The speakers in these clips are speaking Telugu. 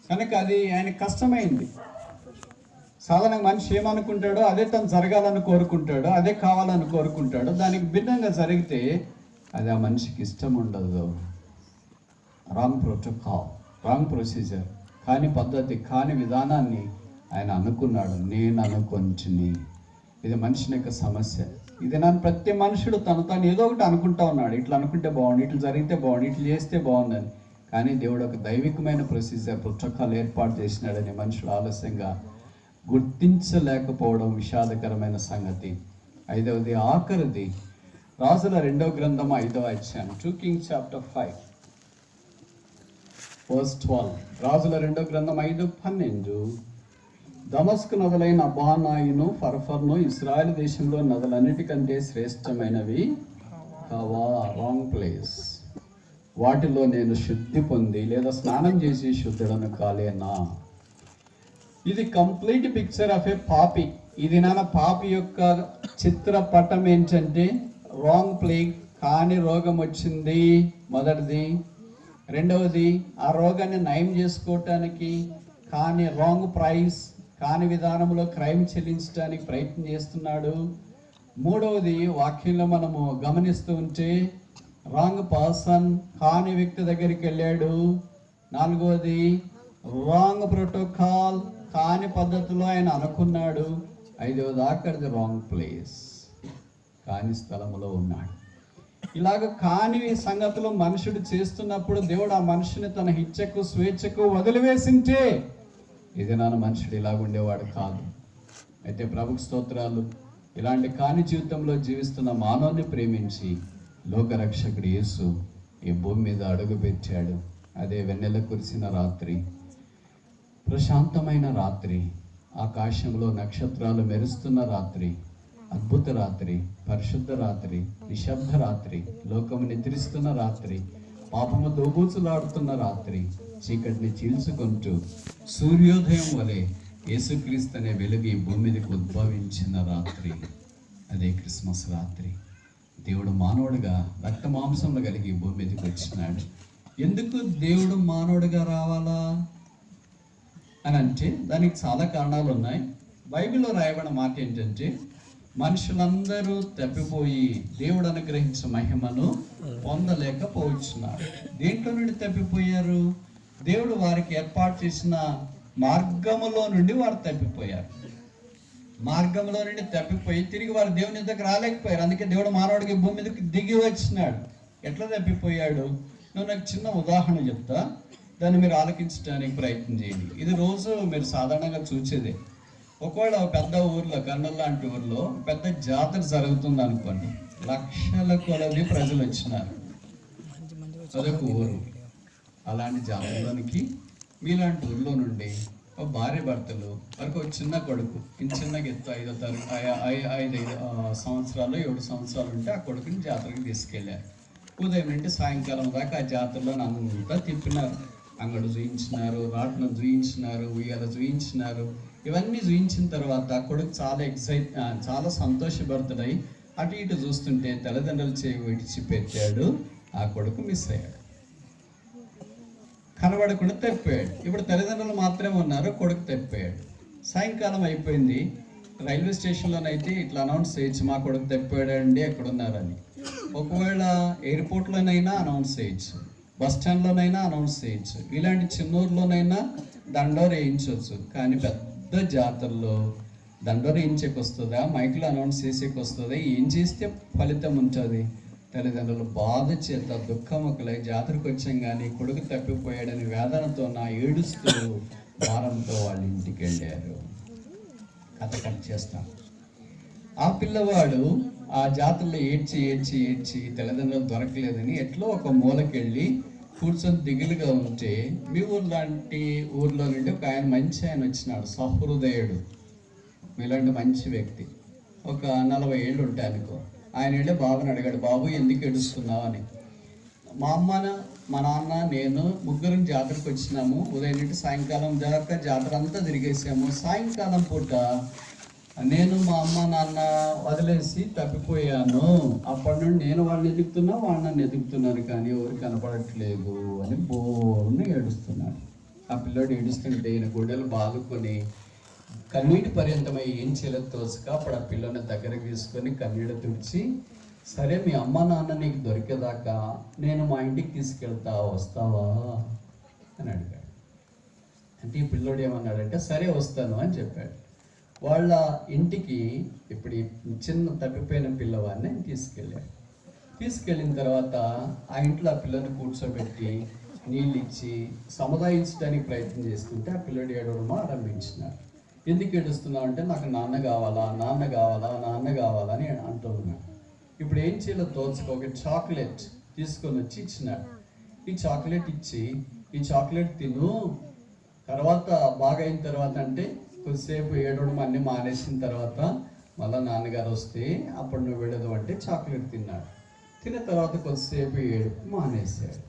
కనుక అది ఆయన కష్టమైంది. సాధారణంగా మనిషి ఏమనుకుంటాడో అదే తను జరగాలని కోరుకుంటాడో, అదే కావాలని కోరుకుంటాడో, దానికి భిన్నంగా జరిగితే అది ఆ మనిషికి ఇష్టం ఉండదు. రాంగ్ ప్రోటోకాల్, రాంగ్ ప్రొసీజర్, కాని పద్ధతి, కాని విధానాన్ని ఆయన అనుకున్నాడు. నేను అనుకొంటిని. ఇది మనిషిని యొక్క సమస్య. ఇది నన్ను ప్రతి మనుషుడు తను ఏదో ఒకటి అనుకుంటా ఉన్నాడు. ఇట్లా అనుకుంటే బాగుండు, ఇట్లా జరిగితే బాగుండు, ఇట్లా చేస్తే బాగుందని. కానీ దేవుడు ఒక దైవికమైన ప్రొసీజర్, ప్రోటోకాల్ ఏర్పాటు చేసినాడని మనుషులు ఆలస్యంగా గుర్తించలేకపోవడం విషాదకరమైన సంగతి. 5వది, ఆఖరిది, రాజుల 2వ గ్రంథం 5వ అధ్యాయం, 2 Kings chapter 5 verse 12. రాజుల 2వ గ్రంథం 5:12. దమస్కు నదులైన అబానాయును ఫర్ఫర్ను ఇశ్రాయేలు దేశంలో నదులన్నిటికంటే శ్రేష్టమైనవి కావా? Wrong place. వాటిలో నేను శుద్ధి పొంది లేదా స్నానం చేసి శుద్ధుడను కాలేనా? ఇది కంప్లీట్ పిక్చర్ ఆఫ్ ఏ పాపి. ఇది నాన్న పాపి యొక్క చిత్రపటం. ఏంటంటే రాంగ్ ప్లేగ్, కాని రోగం వచ్చింది మొదటిది. రెండవది, ఆ రోగాన్ని నయం చేసుకోవటానికి కాని రాంగ్ ప్రైస్, కాని విధానంలో క్రైమ్ చెల్లించడానికి ప్రయత్నం చేస్తున్నాడు. మూడవది, వాక్యంలో మనము గమనిస్తూ ఉంటే రాంగ్ పర్సన్, కాని వ్యక్తి దగ్గరికి వెళ్ళాడు. నాలుగవది, రాంగ్ ప్రోటోకాల్, కాని పద్ధతిలో ఆయన అనుకున్నాడు. 5వది, ఆఖరిది, రాంగ్ ప్లేస్, కాని స్థలంలో ఉన్నాడు. ఇలాగ కాని సంగతులు మనుషుడు చేస్తున్నప్పుడు దేవుడు ఆ మనిషిని తన ఇచ్చకు స్వేచ్ఛకు వదిలివేసింటే ఇది నాన్న మనుషుడు ఇలాగ ఉండేవాడు కాదు. అయితే ప్రభుకు స్తోత్రాలు. ఇలాంటి కాని జీవితంలో జీవిస్తున్న మానవుని ప్రేమించి లోకరక్షకుడు యేసు ఈ భూమి మీద అడుగుపెట్టాడు. అదే వెన్నెల కురిసిన రాత్రి, ప్రశాంతమైన రాత్రి, ఆకాశంలో నక్షత్రాలు మెరుస్తున్న రాత్రి, అద్భుత రాత్రి, పరిశుద్ధ రాత్రి, నిశ్శబ్ద రాత్రి, లోకము నిద్రిస్తున్న రాత్రి, పాపము దోబూచులాడుతున్న రాత్రి, చీకటిని చీల్చుకుంటూ సూర్యోదయం వలె యేసుక్రీస్తు అనే వెలుగు ఈ భూమి మీదకి ఉద్భవించిన రాత్రి. అదే క్రిస్మస్ రాత్రి. దేవుడు మానవుడిగా రక్త మాంసంలో కలిగి ఈ భూమి మీదకి వచ్చినాడు. ఎందుకు దేవుడు మానవుడిగా రావాలా అని అంటే దానికి చాలా కారణాలు ఉన్నాయి. బైబిల్లో రాయబడిన మాట ఏంటంటే మనుషులందరూ తప్పిపోయి దేవుడు అనుగ్రహించిన మహిమను పొందలేకపోతున్నారు. దేంట్లో నుండి తప్పిపోయారు? దేవుడు వారికి ఏర్పాటు చేసిన మార్గములో నుండి వారు తప్పిపోయారు. మార్గంలో నుండి తప్పిపోయి తిరిగి వారు దేవుని దగ్గర రాలేకపోయారు. అందుకే దేవుడు మానవుడికి భూమి మీదకి దిగి వచ్చినాడు. ఎట్లా తప్పిపోయాడు? నేను నాకు చిన్న ఉదాహరణ చెప్తా, దాన్ని మీరు ఆలకించడానికి ప్రయత్నం చేయండి. ఇది రోజు మీరు సాధారణంగా చూసేదే. ఒకవేళ పెద్ద ఊర్లో, కర్నూలు లాంటి ఊర్లో పెద్ద జాతర జరుగుతుంది అనుకోండి, లక్షల కొలది ప్రజలు వచ్చినారు. అదొక ఊరు. అలాంటి జాతరలోనికి మీలాంటి ఊర్లో నుండి ఒక భార్య భర్తలు వారికి ఒక చిన్న కొడుకు, చిన్నగా ఎత్తు 5 సంవత్సరాలు 7 సంవత్సరాలు ఉంటే ఆ కొడుకుని జాతరకి తీసుకెళ్ళారు. ఉదయం నుండి సాయంకాలం దాకా ఆ జాతరలో అంతా తిప్పినారు. అంగడు చూయించినారు, రాట్నం చూయించినారు, ఉయ్యాల చూయించినారు. ఇవన్నీ చూయించిన తర్వాత కొడుకు చాలా సంతోషభరితుడై అటు ఇటు చూస్తుంటే తల్లిదండ్రులు చేయి విడిచిపెట్టాడు. ఆ కొడుకు మిస్ అయ్యాడు, కనబడకుండా తప్పిపోయాడు. ఇప్పుడు తల్లిదండ్రులు మాత్రమే ఉన్నారు, కొడుకు తప్పిపోయాడు. సాయంకాలం అయిపోయింది. రైల్వే స్టేషన్లోనైతే ఇట్లా అనౌన్స్ చేయొచ్చు, మా కొడుకు తప్పిపోయాడండి ఎక్కడున్నారని. ఒకవేళ ఎయిర్పోర్ట్లోనైనా అనౌన్స్ చేయొచ్చు, బస్ స్టాండ్లోనైనా అనౌన్స్ చేయొచ్చు, ఇలాంటి చిన్నూరులోనైనా దండోరు వేయించవచ్చు. కానీ పెద్ద జాతరలో దండోరు వేయించేకి వస్తుందా, మైక్లో అనౌన్స్ చేసేకి వస్తుందా? ఏం చేస్తే ఫలితం ఉంటుంది? తల్లిదండ్రులు బాధ చేత దుఃఖముఖలై జాతరకు వచ్చాం కానీ కొడుకు తప్పిపోయాడని వేదనతో ఏడుస్తూ భారంతో వాళ్ళ ఇంటికి వెళ్ళారు. కథ కట్ చేస్తాం. ఆ పిల్లవాడు ఆ జాతరలో ఏడ్చి ఏడ్చి ఏడ్చి తల్లిదండ్రులు దొరకలేదని ఎట్లా ఒక మూలకెళ్ళి కూర్చొని దిగులుగా ఉంటే మీ ఊర్లాంటి ఊర్లో నుండి ఒక ఆయన మంచి ఆయన వచ్చినాడు, సహృదయుడు, మీలాంటి మంచి వ్యక్తి. ఒక 40 ఏళ్ళు ఉంటాయి అనుకో. ఆయన వెళ్ళి బాబుని అడిగాడు, బాబు ఎందుకు ఏడుస్తున్నావు అని. మా అమ్మ, మా నాన్న, నేను ముగ్గురం జాతరకు వచ్చినాము. ఉదయం నుండి సాయంకాలం దాకా జాతర అంతా తిరిగేసాము. సాయంకాలం పూట నేను మా అమ్మ నాన్న వదిలేసి తప్పిపోయాను. అప్పటి నుండి నేను వాళ్ళని ఎదుగుతున్నా, వాళ్ళు నన్ను ఎదుగుతున్నారు, కానీ ఎవరు కనపడట్లేదు అని బోర్ని ఏడుస్తున్నాడు. ఆ పిల్లోడు ఏడుస్తుంటే ఈయన గుండెలు బాదుకొని కన్నీటి పర్యంతమై ఏం చేయలేదు తోచక అప్పుడు ఆ పిల్లని దగ్గరకు తీసుకొని కన్నీళ్ళు తుడిచి, సరే మీ అమ్మ నాన్న నీకు దొరికేదాకా నేను మా ఇంటికి తీసుకెళ్తా, వస్తావా అని అడిగాడు. అంటే ఈ పిల్లోడు ఏమన్నాడంటే సరే వస్తాను అని చెప్పాడు. వాళ్ళ ఇంటికి ఇప్పుడు ఈ చిన్న తప్పిపోయిన పిల్లవాడిని తీసుకెళ్ళాడు. తీసుకెళ్ళిన తర్వాత ఆ ఇంట్లో ఆ పిల్లని కూర్చోబెట్టి నీళ్ళు ఇచ్చి సముదాయించడానికి ప్రయత్నం చేస్తుంటే ఆ పిల్లడు ఏడవడం ఆరంభించినాడు. ఎందుకు ఏడుస్తున్నావు అంటే నాకు నాన్న కావాలా నాన్న కావాలా నాన్న కావాలా అని అంటున్నాడు. ఇప్పుడు ఏం చేయాలో తోచుకో, ఒక చాక్లెట్ తీసుకొని వచ్చి ఇచ్చినాడు. ఈ చాక్లెట్ ఇచ్చి ఈ చాక్లెట్ తిను, తర్వాత బాగా అయిన తర్వాత అంటే కొద్దిసేపు ఏడవడం అన్నీ మానేసిన తర్వాత మళ్ళీ నాన్నగారు వస్తే అప్పుడు నువ్వు వెళ్ళదు అంటే చాక్లెట్ తిన్నాడు. తిన్న తర్వాత కొద్దిసేపు ఏడుపు మానేశాడు.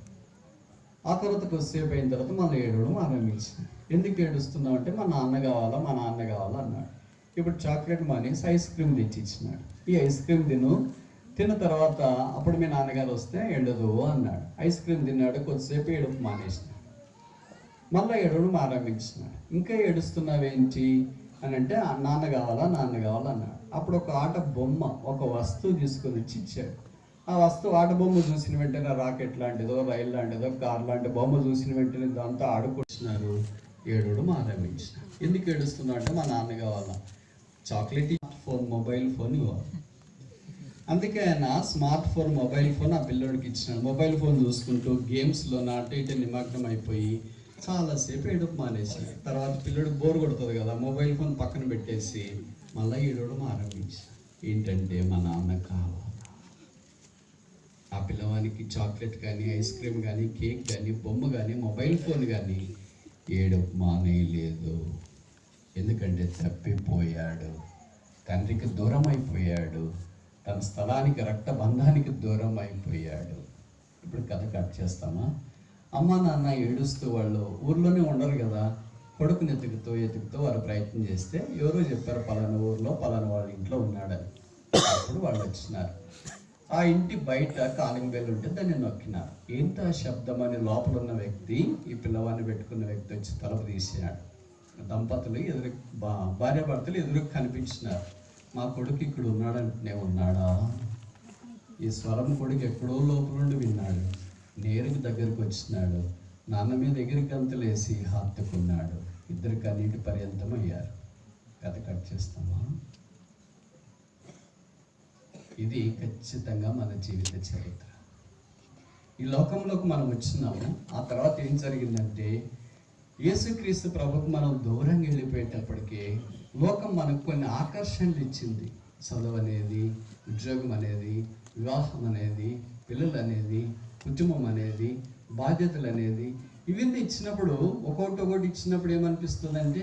ఆ తర్వాత కొద్దిసేపు అయిన తర్వాత మళ్ళీ ఏడవడం ఆరంభించింది. ఎందుకు ఏడుస్తున్నావు అంటే మా నాన్న కావాలా మా నాన్న కావాలా అన్నాడు. ఇప్పుడు చాక్లెట్ మానేసి ఐస్ క్రీమ్ తెచ్చి ఇచ్చినాడు. ఈ ఐస్ క్రీమ్ తిన్న తర్వాత అప్పుడు మీ నాన్నగారు వస్తే ఏడదు అన్నాడు. ఐస్ క్రీమ్ తిన్నాడు, కొద్దిసేపు ఏడుపు మానేసినాడు. మళ్ళీ ఏడవడం ఆరంభించినాడు. ఇంకా ఏడుస్తున్నావేంటి అని అంటే నాన్న కావాలా అన్నాడు. అప్పుడు ఒక ఆట బొమ్మ, ఒక వస్తువు తీసుకొని వచ్చి ఇచ్చాడు. ఆ వస్తువు ఆట బొమ్మ చూసిన వెంటనే రాకెట్ లాంటిదో రైలు లాంటిదో కార్ లాంటి బొమ్మ చూసిన వెంటనే దాంతో ఆడుకొచ్చినారు. ఏడవడం ఆరంభించినాడు. ఎందుకు ఏడుస్తున్నా అంటే మా నాన్న కావాలా, చాక్లెట్ ఫోన్ మొబైల్ ఫోన్ ఇవ్వాలి. అందుకే ఆయన స్మార్ట్ ఫోన్ మొబైల్ ఫోన్ ఆ పిల్లోడికి ఇచ్చినాడు. మొబైల్ ఫోన్ చూసుకుంటూ గేమ్స్లో అటు ఇటు నిమగ్నం అయిపోయి చాలాసేపు ఏడుపు మానేసాడు. తర్వాత పిల్లడు బోర్ కొడుతుంది కదా, మొబైల్ ఫోన్ పక్కన పెట్టేసి మళ్ళీ ఏడవడం ఆరంభించాడు. ఏంటంటే మా నాన్న కావాలి. ఆ పిల్లవానికి చాక్లెట్ కానీ ఐస్ క్రీమ్ కానీ కేక్ కానీ బొమ్మ కానీ మొబైల్ ఫోన్ కానీ ఏడుపు మానేయలేదు. ఎందుకంటే తప్పిపోయాడు, తండ్రికి దూరం అయిపోయాడు, తన స్థలానికి రక్తబంధానికి దూరం అయిపోయాడు. ఇప్పుడు కథ కట్ చేస్తామా? అమ్మ నాన్న ఏడుస్తూ వాళ్ళు ఊర్లోనే ఉండరు కదా, కొడుకుని ఎతుకుతూ వారు ప్రయత్నం చేస్తే ఎవరో చెప్పారు పలానా ఊర్లో పలానా వాళ్ళ ఇంట్లో ఉన్నాడని. అప్పుడు వాళ్ళు వచ్చినారు. ఆ ఇంటి బయట కాలింగ్ బెల్ ఉంటే దాన్ని నొక్కినారు. ఏంటో ఆ శబ్దం అని లోపల ఉన్న వ్యక్తి, ఈ పిల్లవాడిని పెట్టుకున్న వ్యక్తి వచ్చి తలుపు తీసినాడు. దంపతులు భార్యాభర్తలు ఎదురుకు కనిపించినారు. మా కొడుకు ఇక్కడ ఉన్నాడంటే ఉన్నాడా? ఈ స్వరం కొడుకు ఎక్కడో లోపల నుండి విన్నాడు. నేరుగా దగ్గరకు వచ్చినాడు. నాన్న మీద ఎగిరికి గంతులేసి హత్తుకున్నాడు. ఇద్దరు కన్నీటి పర్యంతం అయ్యారు. కథ కట్ చేస్తామా? ఇది ఖచ్చితంగా మన జీవిత చరిత్ర. ఈ లోకంలోకి మనం వచ్చినాము. ఆ తర్వాత ఏం జరిగిందంటే యేసుక్రీస్తు ప్రభుకు మనం దూరంగా వెళ్ళిపోయేటప్పటికీ లోకం మనకు కొన్ని ఆకర్షణలు ఇచ్చింది. చదువు అనేది, ఉద్యోగం అనేది, వివాహం అనేది, పిల్లలు అనేది, కుటుంబం అనేది, బాధ్యతలు అనేది, ఇవన్నీ ఇచ్చినప్పుడు ఒక్కొక్కటి ఇచ్చినప్పుడు ఏమనిపిస్తుంది అంటే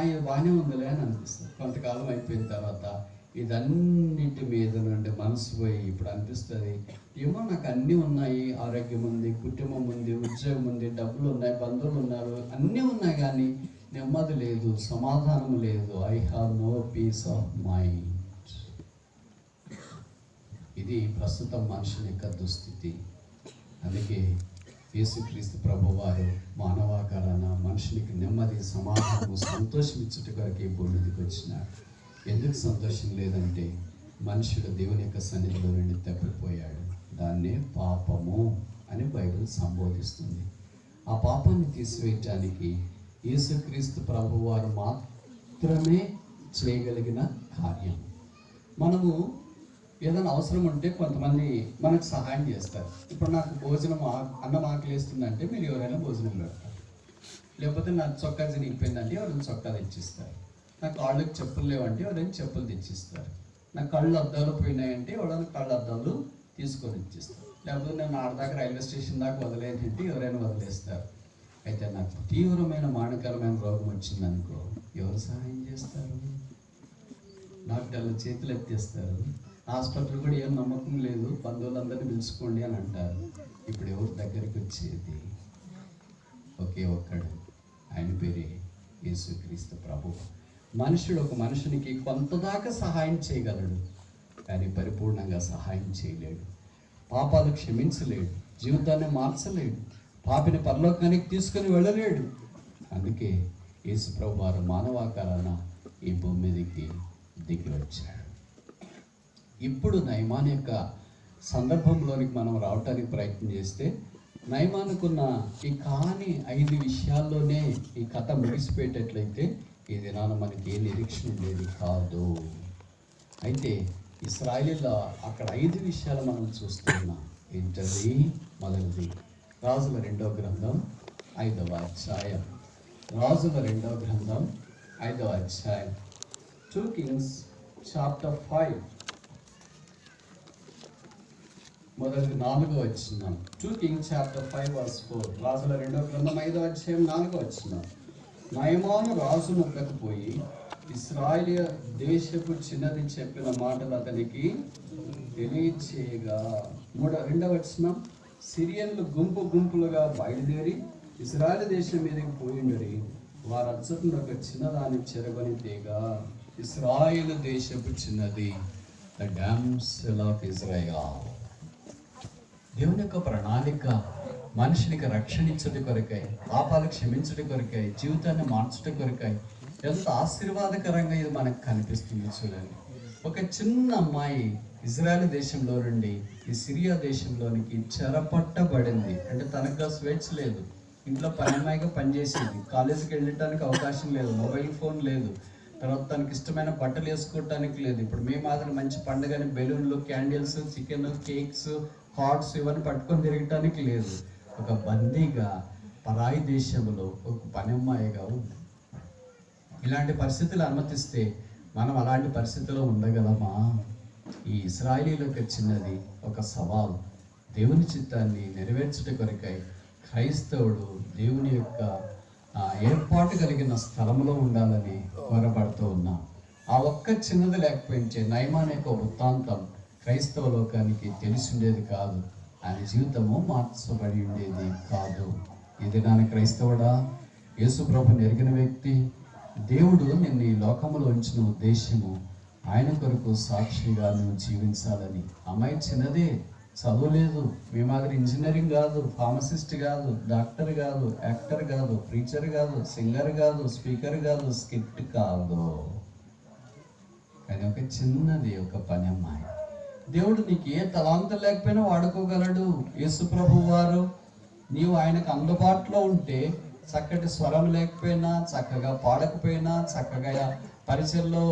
ఇది బాగానే ఉందిలే అని అనిపిస్తుంది. కొంతకాలం అయిపోయిన తర్వాత ఇదన్నిటి మీద నుండి మనసు పోయి ఇప్పుడు అనిపిస్తుంది ఏమో నాకు అన్నీ ఉన్నాయి, ఆరోగ్యం ఉంది, కుటుంబం ఉంది, ఉద్యోగం ఉంది, డబ్బులు ఉన్నాయి, బంధువులు ఉన్నారు, అన్నీ ఉన్నాయి, కానీ నెమ్మది లేదు, సమాధానం లేదు. I have no peace of mind. ఇది ప్రస్తుతం మనుషుని యొక్క దుస్థితి. అందుకే యేసుక్రీస్తు ప్రభువారు మానవాకారాన మనుషునికి నెమ్మది, సమాధానము, సంతోషం ఇచ్చుట కొరకు ఈ భూమి మీదకి వచ్చినాడు. ఎందుకు సంతోషం లేదంటే మనుషుడు దేవుని యొక్క సన్నిధిలో నుండి తప్పిపోయాడు. దాన్నే పాపము అని బైబిల్ సంబోధిస్తుంది. ఆ పాపాన్ని తీసివేయటానికి యేసుక్రీస్తు ప్రభువారు మాత్రమే చేయగలిగిన కార్యం. మనము ఏదైనా అవసరం ఉంటే కొంతమంది మనకు సహాయం చేస్తారు. ఇప్పుడు నాకు భోజనం అన్నం ఆకలిస్తుందంటే మీరు ఎవరైనా భోజనం పెడతారు. లేకపోతే నాకు చొక్కా చినిగిపోయిందంటే ఎవరైనా చొక్కా తెచ్చిస్తారు. నాకు కాళ్ళకి చెప్పులు లేవంటే ఎవరైనా చెప్పులు తెచ్చిస్తారు. నాకు కళ్ళు అద్దాలు పోయినాయంటే ఎవరైనా కళ్ళు అద్దాలు తీసుకొని ఇచ్చిస్తారు. లేకపోతే నేను ఆడదాకా రైల్వే స్టేషన్ దాకా వదిలేదంటే ఎవరైనా వదిలేస్తారు. అయితే నాకు తీవ్రమైన మానకరమైన రోగం వచ్చిందనుకో ఎవరు సహాయం చేస్తారు? డాక్టర్లు చేతులు ఎత్తేస్తారు. హాస్పిటల్ కూడా ఏం నమ్మకం లేదు, బంధువులందరినీ పిలుచుకోండి అని అంటారు. ఇప్పుడు ఎవరు దగ్గరికి వచ్చేది? ఒకే ఒక్కడు, ఆయన పేరే యేసుక్రీస్తు ప్రభు. మనుషుడు ఒక మనుషునికి కొంతదాకా సహాయం చేయగలడు, కానీ పరిపూర్ణంగా సహాయం చేయలేడు. పాపాలు క్షమించలేడు, జీవితాన్ని మార్చలేడు, పాపిని పరలోకానికి తీసుకుని వెళ్ళలేడు. అందుకే యేసు ప్రభు వారు మానవాకారాన ఈ భూమి మీదకి దిగి వచ్చాడు. ఇప్పుడు నయమాన్ యొక్క సందర్భంలోనికి మనం రావటానికి ప్రయత్నం చేస్తే, నయమానుకున్న ఈ కాని 5 విషయాల్లోనే ఈ కథ ముగిసిపోయేటట్లయితే ఈ దినాన మనకి ఏ నిరీక్షణ ఉండేది కాదు. అయితే ఇశ్రాయేలీల అక్కడ 5 విషయాలు మనం చూస్తున్నాం. ఏంటది? మొదటిది రాజుల 2వ గ్రంథం 5వ అధ్యాయం. రాజుల 2వ గ్రంథం 5వ అధ్యాయం. 2 Kings chapter 5 మొదటి 4వ వచనం. 2 Kings chapter 5 verse 4. రాజుల 2వ గ్రంథం 5వ అధ్యాయం 4వ వచనం. నయమాను రాజు నొక్కకు పోయి ఇశ్రాయేలు దేశపు చిన్నది చెప్పిన మాటలు అతనికి తెలియచేయగా. 2వ వచనం. సిరియన్లు గుంపు గుంపులుగా బయలుదేరి ఇశ్రాయేలు దేశం మీదకి పోయిండరి. వారు అచ్చటను ఒక చిన్నదాన్ని చెరగని తీగా. ఇశ్రాయేలు దేశపు చిన్నది, ద డామ్సెల్ ఆఫ్ ఇజ్రాయెల్. దేవుని యొక్క ప్రణాళిక మనుషునికి రక్షణ ఇచ్చటి కొరకై, పాపాలు క్షమించడం కొరకై, జీవితాన్ని మార్చడం కొరకై ఎంత ఆశీర్వాదకరంగా ఇది మనకు కనిపిస్తుంది. చూడండి, ఒక చిన్న అమ్మాయి ఇజ్రాయెల్ దేశంలో నుండి ఈ సిరియా దేశంలోనికి చెరపట్టబడింది. అంటే తనకు స్వేచ్ఛ లేదు, ఇంట్లో పనిమాయిగా పనిచేసేది, కాలేజీకి వెళ్ళటానికి అవకాశం లేదు, మొబైల్ ఫోన్ లేదు, తర్వాత తనకి ఇష్టమైన బట్టలు వేసుకోవటానికి లేదు. ఇప్పుడు మేము మాత్రం మంచి పండుగని బెలూన్లు, క్యాండిల్స్, చికెన్, కేక్స్, హాట్స్ ఇవన్నీ పట్టుకొని తిరగటానికి లేదు. ఒక బందీగా పరాయి దేశంలో ఒక పనిమ్మాయిగా ఉంది. ఇలాంటి పరిస్థితులు అనుమతిస్తే మనం అలాంటి పరిస్థితిలో ఉండగలమా? ఈ ఇశ్రాయేలీలకు చిన్నది ఒక సవాల్. దేవుని చిత్తాన్ని నెరవేర్చడం కొరకై క్రైస్తవుడు దేవుని యొక్క ఏర్పాటు కలిగిన స్థలంలో ఉండాలని కోరబడుతూ ఉన్నాం. ఆ ఒక్క చిన్నది లేకపోయింటే నయమాన్ యొక్క వృత్తాంతం క్రైస్తవ లోకానికి తెలిసి ఉండేది కాదు. ఆయన జీవితము మార్చబడి ఉండేది కాదు. ఈ దినాన క్రైస్తవుడా, యేసు ప్రభుని ఎరిగిన వ్యక్తి, దేవుడు నిన్ను ఈ లోకంలో ఉంచిన ఉద్దేశము ఆయన కొరకు సాక్షిగా నువ్వు జీవించాలని. అమ్మాయి చిన్నదే, చదువులేదు, మీ మాదిరి ఇంజనీరింగ్ కాదు, ఫార్మసిస్ట్ కాదు, డాక్టర్ కాదు, యాక్టర్ కాదు, ప్రీచర్ కాదు, సింగర్ కాదు, స్పీకర్ కాదు, స్కిట్ కాదు, కానీ ఒక చిన్నది ఒక పని అమ్మాయి. దేవుడు నీకు ఏ తలాంతం లేకపోయినా వాడుకోగలడు. యేసు ప్రభు వారు నీవు ఆయనకు అందుబాటులో ఉంటే, చక్కటి స్వరం లేకపోయినా, చక్కగా పాడకపోయినా, చక్కగా పరిచయంలో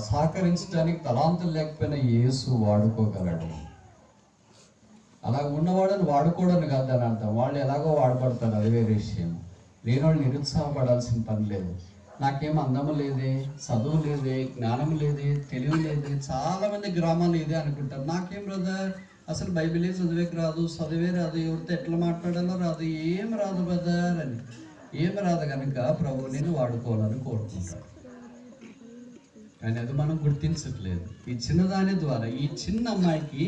సహకరించడానికి తలాంతం లేకపోయినా యేసు వాడుకోగలడు. అలా ఉన్నవాడని వాడుకోవడానికి కాదు అని అర్థం. వాళ్ళు ఎలాగో వాడబడతారు, అది వేరే విషయం. లేని వాళ్ళు నిరుత్సాహపడాల్సిన పని లేదు. నాకేం అందము లేదే, చదువు లేదే, జ్ఞానం లేదే, తెలివి లేదే. చాలామంది గ్రామాలు ఇదే అనుకుంటారు. నాకేం బ్రదర్, అసలు బైబిలే చదివేకి రాదు, చదివే రాదు, ఎవరితో ఎట్లా మాట్లాడాలో రాదు, ఏం రాదు బ్రదర్ అని. ఏం రాదు కనుక ప్రభు నేను వాడుకోవాలని కోరుకుంటాడు. కానీ అది మనం గుర్తించట్లేదు. ఈ చిన్నదాని ద్వారా ఈ చిన్న అమ్మాయికి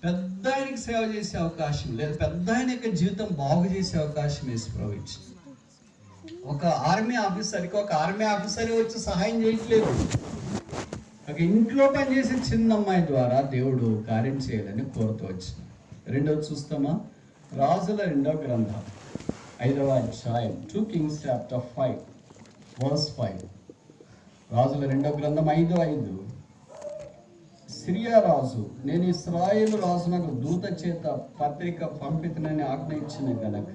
పెద్ద ఆయనకి సేవ చేసే అవకాశం లేదు, పెద్ద ఆయన యొక్క జీవితం బాగు చేసే అవకాశం యేసు ప్రభు ఇచ్చింది. ఒక ఆర్మీ ఆఫీసర్ వచ్చి సహాయం చేయట్లేదు. ఒక ఇంట్లో పనిచేసే చిన్న అమ్మాయి ద్వారా దేవుడు కార్యం చేయాలని కోరుతూ వచ్చింది. రెండవది చూస్తామా? రాజుల 2వ గ్రంథం 5వ అధ్యాయం. 2 Kings chapter 5 verse 5. రాజుల 2వ గ్రంథం 5:5. సిరియా రాజు, నేను ఇశ్రాయేలు రాజునకు దూత చేత పత్రిక పంపితనని ఆజ్ఞయించిన గనక,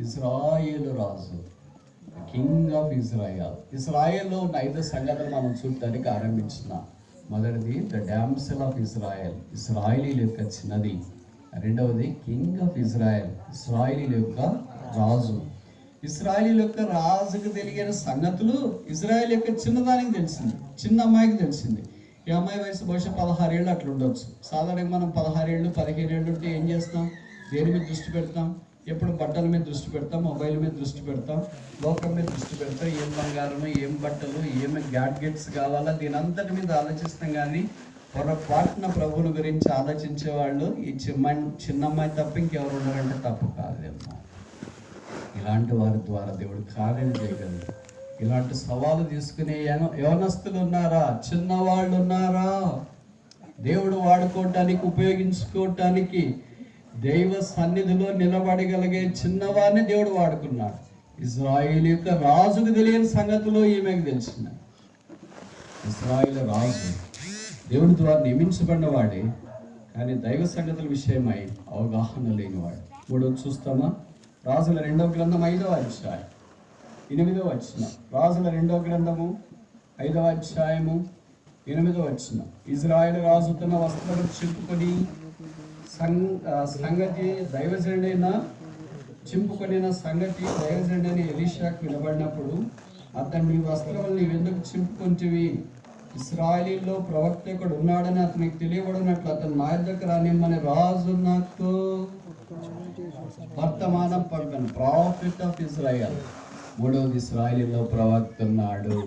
ఇశ్రాయేలు రాజు, కింగ్ ఆఫ్ ఇజ్రాయెల్. ఇజ్రాయెల్లో ఉన్న 5 సంగతులు మనం చూడటానికి ఆరంభించిన. మొదటిది ద డామ్సెల్ ఆఫ్ ఇజ్రాయెల్, ఇశ్రాయేలీల యొక్క చిన్నది. రెండవది కింగ్ ఆఫ్ ఇజ్రాయెల్, ఇశ్రాయేలీల యొక్క రాజు. ఇశ్రాయేలీల యొక్క రాజుకు తెలియని సంగతులు ఇజ్రాయెల్ యొక్క చిన్నదానికి తెలిసింది, చిన్న అమ్మాయికి తెలిసింది. ఈ అమ్మాయి వయసు బహుశా 16 ఏళ్ళు అట్లా ఉండొచ్చు. సాధారణంగా మనం 16 ఏళ్ళు 15 ఏళ్ళు ఉంటే ఏం చేస్తాం? దేని మీద దృష్టి పెడతాం? ఎప్పుడు బట్టల మీద దృష్టి పెడతాం, మొబైల్ మీద దృష్టి పెడతాం, లోకం మీద దృష్టి పెడతాం. ఏం బంగారం, ఏం బట్టలు, ఏమి గ్యాడ్గెట్స్ కావాలా, దీని అంతటి మీద ఆలోచిస్తాం. కానీ పొరపాటున ప్రభువుని గురించి ఆలోచించే వాళ్ళు ఈ చిన్నమ్మాయి తప్ప ఇంకెవరు ఉన్నారంటే తప్పు కాదేమో. ఇలాంటి వారి ద్వారా దేవుడు కార్యం చేయగలరు. ఇలాంటి సవాలు తీసుకునే యవనస్తులు ఉన్నారా? చిన్నవాళ్ళు ఉన్నారా? దేవుడు వాడుకోవటానికి, ఉపయోగించుకోవటానికి, దైవ సన్నిధిలో నిలబడగలిగే చిన్నవాడిని దేవుడు వాడుకున్నాడు. ఇజ్రాయేల్ యొక్క రాజుకు తెలియని సంగతులు ఈమెకు తెలిసినాయి. ఇజ్రాయేల్ రాజు దేవుడి ద్వారా నియమించబడిన వాడే, కానీ దైవ సంగతుల విషయమై అవగాహన లేనివాడు. మూడోది చూస్తామా? రాజుల 2వ గ్రంథం 5వ అధ్యాయం 8వ వచనం. రాజుల 2వ గ్రంథము 5వ అధ్యాయము 8వ వచనం. ఇజ్రాయేల్ రాజు తన వస్త్రం చింపుకొని సంగతి దైవజనుడైన ఎలీషాకు వినబడినప్పుడు, అతను నీ వస్త్రములు నీవెందుకు చింపుకొంటివి? ఇశ్రాయేలీలో ప్రవక్తకుడు ఉన్నాడని అతనికి తెలియబడినట్లు అతను నా దగ్గర రానిమ్మని రాజు నాకు వర్తమానం పంపాను. Profit of Israel. మూడవది, ఇశ్రాయేలీలో ప్రవక్త ఉన్నాడు.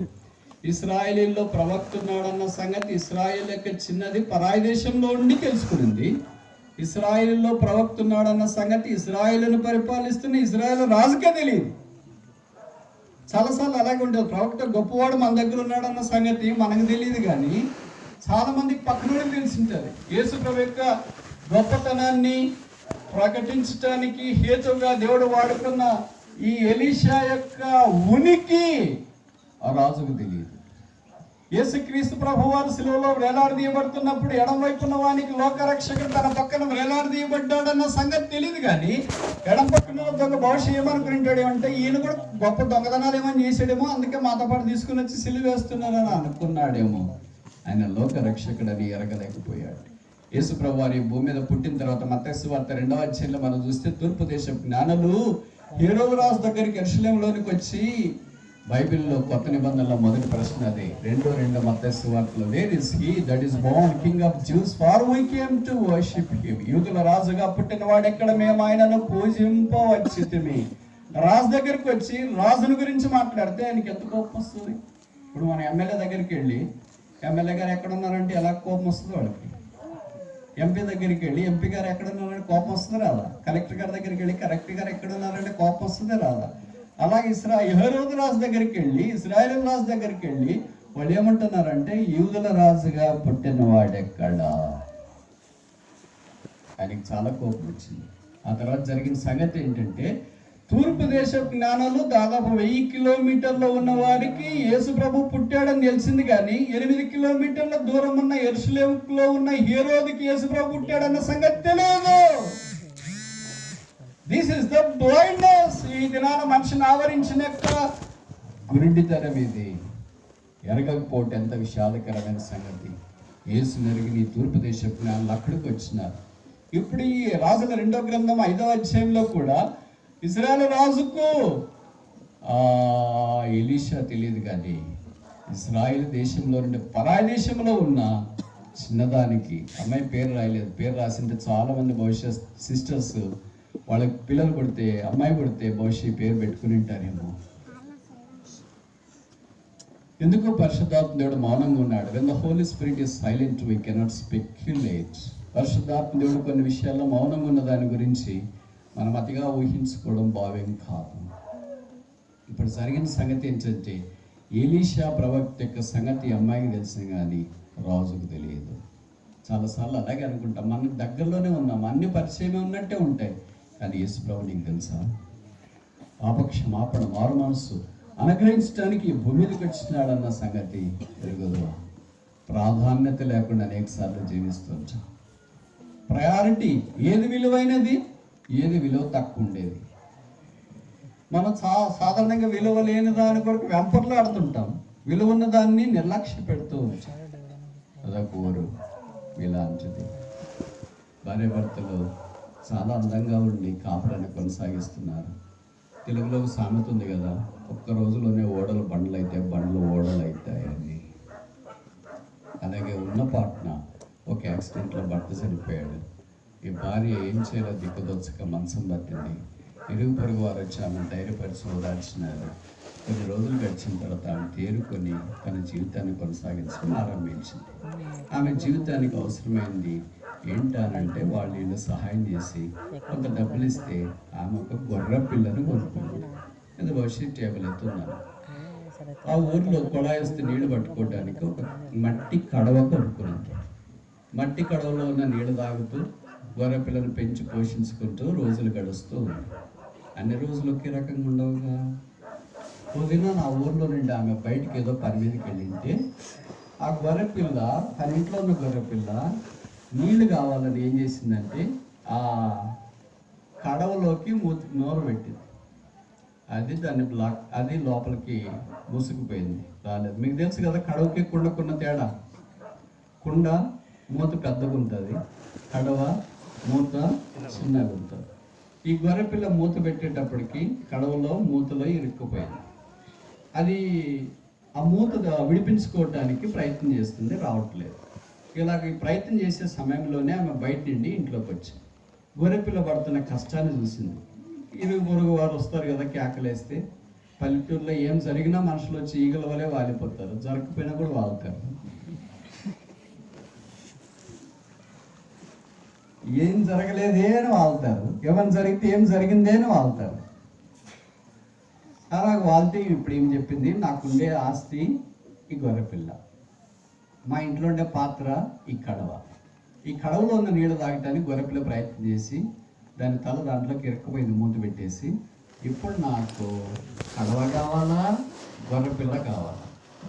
ఇశ్రాయేలీలో ప్రవక్త ఉన్నాడన్న సంగతి ఇశ్రాయేల్ యొక్క చిన్నది పరాయి దేశంలో ఉండి తెలుసుకునింది. ఇశ్రాయేలీలో ప్రవక్త ఉన్నాడన్న సంగతి ఇశ్రాయేలును పరిపాలిస్తున్న ఇశ్రాయేల్ రాజుకే తెలియదు. చాలాసార్లు అలాగే ఉండేది. ప్రవక్త గొప్పవాడు మన దగ్గర ఉన్నాడన్న సంగతి మనకు తెలియదు, కానీ చాలా మందికి పక్కన తెలిసింటారు. యేసు ప్రభు యొక్క గొప్పతనాన్ని ప్రకటించడానికి హేతువుగా దేవుడు వాడుకున్న ఈ ఎలీషా యొక్క ఉనికి ఆ రాజుకు తెలియదు. యేసుక్రీస్తు ప్రభు వారు శిలువలో వేలాడదీయబడుతున్నప్పుడు ఎడం వైపున్న వానికి లోకరక్షకుడు తన పక్కన వేలాడదీయబడ్డాడన్న సంగతి తెలియదు, కానీ ఎడం పక్కన దొంగ భవిష్యత్ ఏమనుకుంటాడు అంటే ఈయన కూడా గొప్ప దొంగతనాలు ఏమని చేసాడేమో, అందుకే మాతో పాటు తీసుకుని వచ్చి సిలువ వేస్తున్నారని అనుకున్నాడేమో. ఆయన లోకరక్షకుడని ఎరగలేకపోయాడు. యేసు ప్రభు వారి భూమి మీద పుట్టిన తర్వాత మత్తయి సువార్త 2వ అధ్యాయంలో మనం చూస్తే తూర్పు దేశపు జ్ఞానులు హేరోదు రాజు దగ్గరికి యెరూషలేములోనికి వచ్చి, బైబిల్లో కొత్త నిబంధనలో మొదటి ప్రశ్న అదే. 2 మత్తయి సువార్తలో, where is he that is born king of Jews for we came to worship him. యూదుల రాజుగా పుట్టిన వాడు ఎక్కడ, మేము ఆయనను పూజింపవచ్చితిమి. రాజు దగ్గరికి వచ్చి రాజుని గురించి మాట్లాడితే ఆయనకి ఎంత కోపం వస్తుంది. ఇప్పుడు మన ఎమ్మెల్యే దగ్గరికి వెళ్ళి ఎమ్మెల్యే గారు ఎక్కడ ఉన్నారంటే ఎలా కోపం వస్తుంది వాళ్ళకి. ఎంపీ దగ్గరికి వెళ్ళి ఎంపీ గారు ఎక్కడ ఉన్నారంటే కోపం వస్తుంది రాదా? కలెక్టర్ గారి దగ్గరికి వెళ్ళి కలెక్టర్ గారు ఎక్కడ ఉన్నారంటే కోపం వస్తుంది రాదా? అలాగే హేరోదు రాజు దగ్గరికి వెళ్ళి ఇశ్రాయేలు రాజు దగ్గరికి వెళ్ళి వాళ్ళు ఏమంటున్నారంటే యూదుల రాజుగా పుట్టిన వాడెక్కడా? ఆయనకి చాలా కోపం వచ్చింది. ఆ తర్వాత జరిగిన సంగతి ఏంటంటే, తూర్పు దేశ జ్ఞానాలు దాదాపు 1000 కిలోమీటర్లో ఉన్న వారికి యేసు ప్రభు పుట్టాడని తెలిసింది, కానీ 8 కిలోమీటర్ల దూరం ఉన్న యెరూషలేములో ఉన్న హేరోదుకి యేసు ప్రభు పుట్టాడన్న సంగతి తెలియదు. This is the blindness. ఈ దినాన మనిషిని ఆవరించిన యొక్క గురుడితనం ఇది. ఎరగకపోవటం ఎంత విషాదకరమైన సంగతి. యేసు నెరిగిన ఈ తూర్పు దేశ జ్ఞానులు అక్కడికి వచ్చినారు. ఇప్పుడు ఈ రాజుల 2వ గ్రంథం 5వ అధ్యాయంలో కూడా ఇశ్రాయేలు రాజుకు ఎలీషా తెలియదు, కానీ ఇశ్రాయేల్ దేశంలో నుండి పరాయి దేశంలో ఉన్న చిన్నదానికి అమ్మాయి పేరు రాయలేదు. పేరు రాసింటే చాలా మంది భవిష్యత్ సిస్టర్స్ వాళ్ళకి పిల్లలు పుడితే, అమ్మాయి పుడితే భవిష్యత్ పేరు పెట్టుకుని ఉంటారేమో. ఎందుకో పరిశుద్ధాత్మ దేవుడు మౌనంగా ఉన్నాడు. when the Holy Spirit is silent we cannot speculate. పరిశుద్ధాత్మ దేవుడు కొన్ని విషయాల్లో మౌనంగా ఉన్న దాని గురించి మనం అతిగా ఊహించుకోవడం భావ్యం కాదు. ఇప్పుడు జరిగిన సంగతి ఏంటంటే, ఎలీషా ప్రవక్త యొక్క సంగతి అమ్మాయికి తెలిసింది, కానీ రాజుకు తెలియదు. చాలాసార్లు అలాగే అనుకుంటాం, మనకు దగ్గరలోనే ఉన్నాం, అన్ని పరిచయమే ఉన్నట్టే ఉంటాయి, కానీ యేసు ప్రభు నీకు తెలుసా? పాపక్షమాపణ, మారు మనసు అనుగ్రహించడానికి భూమి మీదకి వచ్చినాడన్న సంగతి తెలుగుదు. ప్రాధాన్యత లేకుండా అనేక సార్లు జీవిస్తుంటాం. ప్రయారిటీ ఏది విలువైనది, ఏది విలువ తక్కువ ఉండేది. మనం సాధారణంగా విలువ లేని దాని కొరకు వెంపర్లు ఆడుతుంటాం, విలువ ఉన్న దాన్ని నిర్లక్ష్య పెడుతూ ఉంటాం. అదొక ఊరు ఇలాంటిది. భార్య భర్తలు చాలా అందంగా ఉండి కాపురాన్ని కొనసాగిస్తున్నారు. తెలుగులో సామెత ఉంది కదా, ఒక్క రోజులోనే ఓడలు బండ్లు అయితే బండ్లు ఓడలు అవుతాయని. అలాగే ఉన్న పాటన ఒక యాక్సిడెంట్లో భర్త చనిపోయాడు. ఈ భార్య ఏం చేయాలో దిక్కుదొచ్చక మంచం పట్టింది. ఇరుగు పొరుగు వారు వచ్చి ఆమె ధైర్యపరిచి ఓదార్చినారు. కొన్ని రోజులు గడిచిన తర్వాత ఆమె తేరుకొని తన జీవితాన్ని కొనసాగించడం ఆరంభించింది. ఆమె జీవితానికి అవసరమైంది ఏంటనంటే, వాళ్ళు వీళ్ళు సహాయం చేసి కొంత డబ్బులు ఇస్తే ఆమె ఒక గొర్రె పిల్లను కొనుక్కుంది. అది భవిష్యత్ టేబుల్ ఎత్తున్నారు. ఆ ఊర్లో కుళాయి వస్తే నీళ్లు పట్టుకోవడానికి ఒక మట్టి కడవ కొనుక్కున్నారు. మట్టి కడవలో ఉన్న నీళ్లు తాగుతూ గొర్రె పిల్లను పెంచి పోషించుకుంటూ రోజులు గడుస్తూ ఉంది. అన్ని రోజులు ఒకే రకంగా ఉండవుగా. పొద్దున నా ఊర్లో నుండి ఆమె బయటికి ఏదో పని మీదకి వెళ్ళింటే ఆ గొర్రెపిల్ల, తన ఇంట్లో ఉన్న గొర్రెపిల్ల నీళ్లు కావాలని ఏం చేసిందంటే ఆ కడవలోకి నోరు పెట్టింది. అది లోపలికి మూసుకుపోయింది, రాలేదు. మీకు తెలుసు కదా కడవకి కుండకున్న తేడా. కుండ మూత పెద్దగా ఉంటుంది, కడవ మూత చిన్నగా ఉంటుంది. ఈ గొర్రెపిల్ల మూత పెట్టేటప్పటికి కడవలో మూతలో ఇరుక్కుపోయింది. అది ఆ మూత విడిపించుకోవడానికి ప్రయత్నం చేస్తుంది, రావట్లేదు. ఇలాగ ప్రయత్నం చేసే సమయంలోనే ఆమె బయట నుండి ఇంట్లోకి వచ్చింది. గొర్రెపిల్ల పడుతున్న కష్టాన్ని చూసింది. ఇరుగు పొరుగు వారు వస్తారు కదా కేకలేస్తే. పల్లెటూరులో ఏం జరిగినా మనుషులు వచ్చి ఈగల వలె వాలిపోతారు, జరగకపోయినా కూడా వాళ్తారు. ఏం జరగలేదే అని వాళ్తారు, ఏమైనా జరిగితే ఏం జరిగిందే అని వాళ్తారు. అలాగ వాళ్తే ఇప్పుడు ఏం చెప్పింది, నాకుండే ఆస్తి ఈ గొర్రెపిల్ల, మా ఇంట్లో ఉండే పాత్ర ఈ కడవ. ఈ కడవలో ఉన్న నీళ్ళు తాగటానికి గొర్రెపిల్ల ప్రయత్నం చేసి దాని తల దాంట్లోకి ఇరుక్కుపోయింది, మూత పెట్టేసి. ఇప్పుడు నాకు కడవ కావాలా, గొర్రెపిల్ల కావాలా?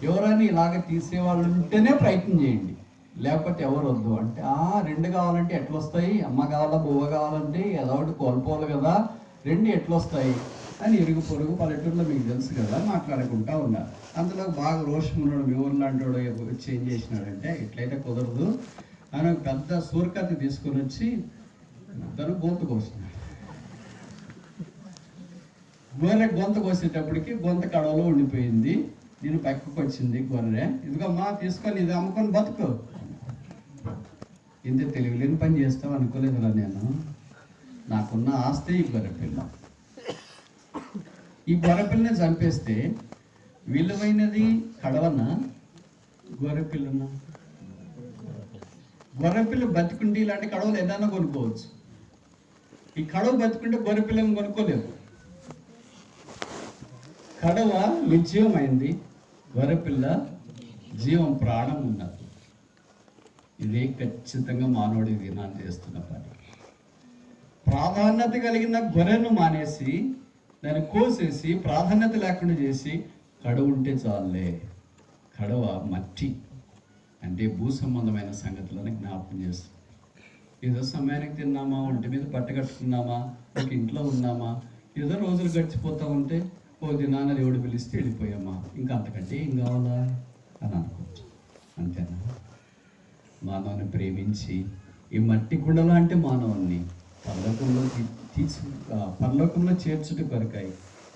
ఎవరైనా ఇలాగ తీసేవాళ్ళు ఉంటేనే ప్రయత్నం చేయండి, లేకపోతే ఎవరు వద్దు అంటే రెండు కావాలంటే ఎట్లా వస్తాయి, అమ్మ కావాలా బువ్వ కావాలంటే ఏదో ఒకటి కోల్పోవాలి కదా, రెండు ఎట్లా వస్తాయి అని ఇరుగు పొరుగు పల్లెటూరులో మీకు తెలుసు కదా మాట్లాడుకుంటా ఉన్నారు. అందులో బాగా రోషం ఉన్నాడు, మీ ఊరు లాంటి వాడు వచ్చి ఏం చేసినాడంటే ఇట్లయితే కుదరదు అని ఒక పెద్ద సూరకత్తి తీసుకొని వచ్చి తను గొంతు కోసినాడు. గొర్రె గొంత కోసేటప్పటికి గొంత కడవలో ఉండిపోయింది. నేను పక్కకు వచ్చింది గొర్రె, ఇదిగమ్మా తీసుకొని ఇది అమ్ముకొని బతుకు. ఇంత తెలివిలేని పని చేస్తావు అనుకోలేదురా నేను. నాకున్న ఆస్తి ఈ గొర్రెపిల్ల. ఈ గొర్రెపిల్లని చంపేస్తే విలువైనది కడవన గొర్రెపిల్లన? గొర్రెపిల్ల బతుకుంటే ఇలాంటి కడవలు ఏదైనా కొనుక్కోవచ్చు. ఈ కడవ బతుకుంటే గొర్రెపిల్లని కొనుక్కోలేదు. కడవ నిర్జీవమైంది, గొర్రెపిల్ల జీవం ప్రాణం ఉన్నది. ఇదే ఖచ్చితంగా మానవుడి దినాన్ని చేస్తున్న పని. ప్రాధాన్యత కలిగిన గొర్రెను మానేసి దాన్ని కోసేసి ప్రాధాన్యత లేకుండా చేసి కడవ ఉంటే చాలే. కడవ మట్టి అంటే భూ సంబంధమైన సంగతులను జ్ఞాపకం చేస్తుంది. ఏదో సమయానికి తిన్నామా, ఒంటి మీద బట్ట కట్టుకున్నామా, ఒక ఇంట్లో ఉన్నామా, ఏదో రోజులు గడిచిపోతూ ఉంటే ఓ దినాన దేవుడు పిలిస్తే వెళ్ళిపోయామా, ఇంకా అంతకంటే ఏం కావాలా అని అనుకోవచ్చు. అంతేనా? మానవుని ప్రేమించి ఈ మట్టి కుండ లాంటి మానవుని పరలోకంలో చేర్చుట కొరకై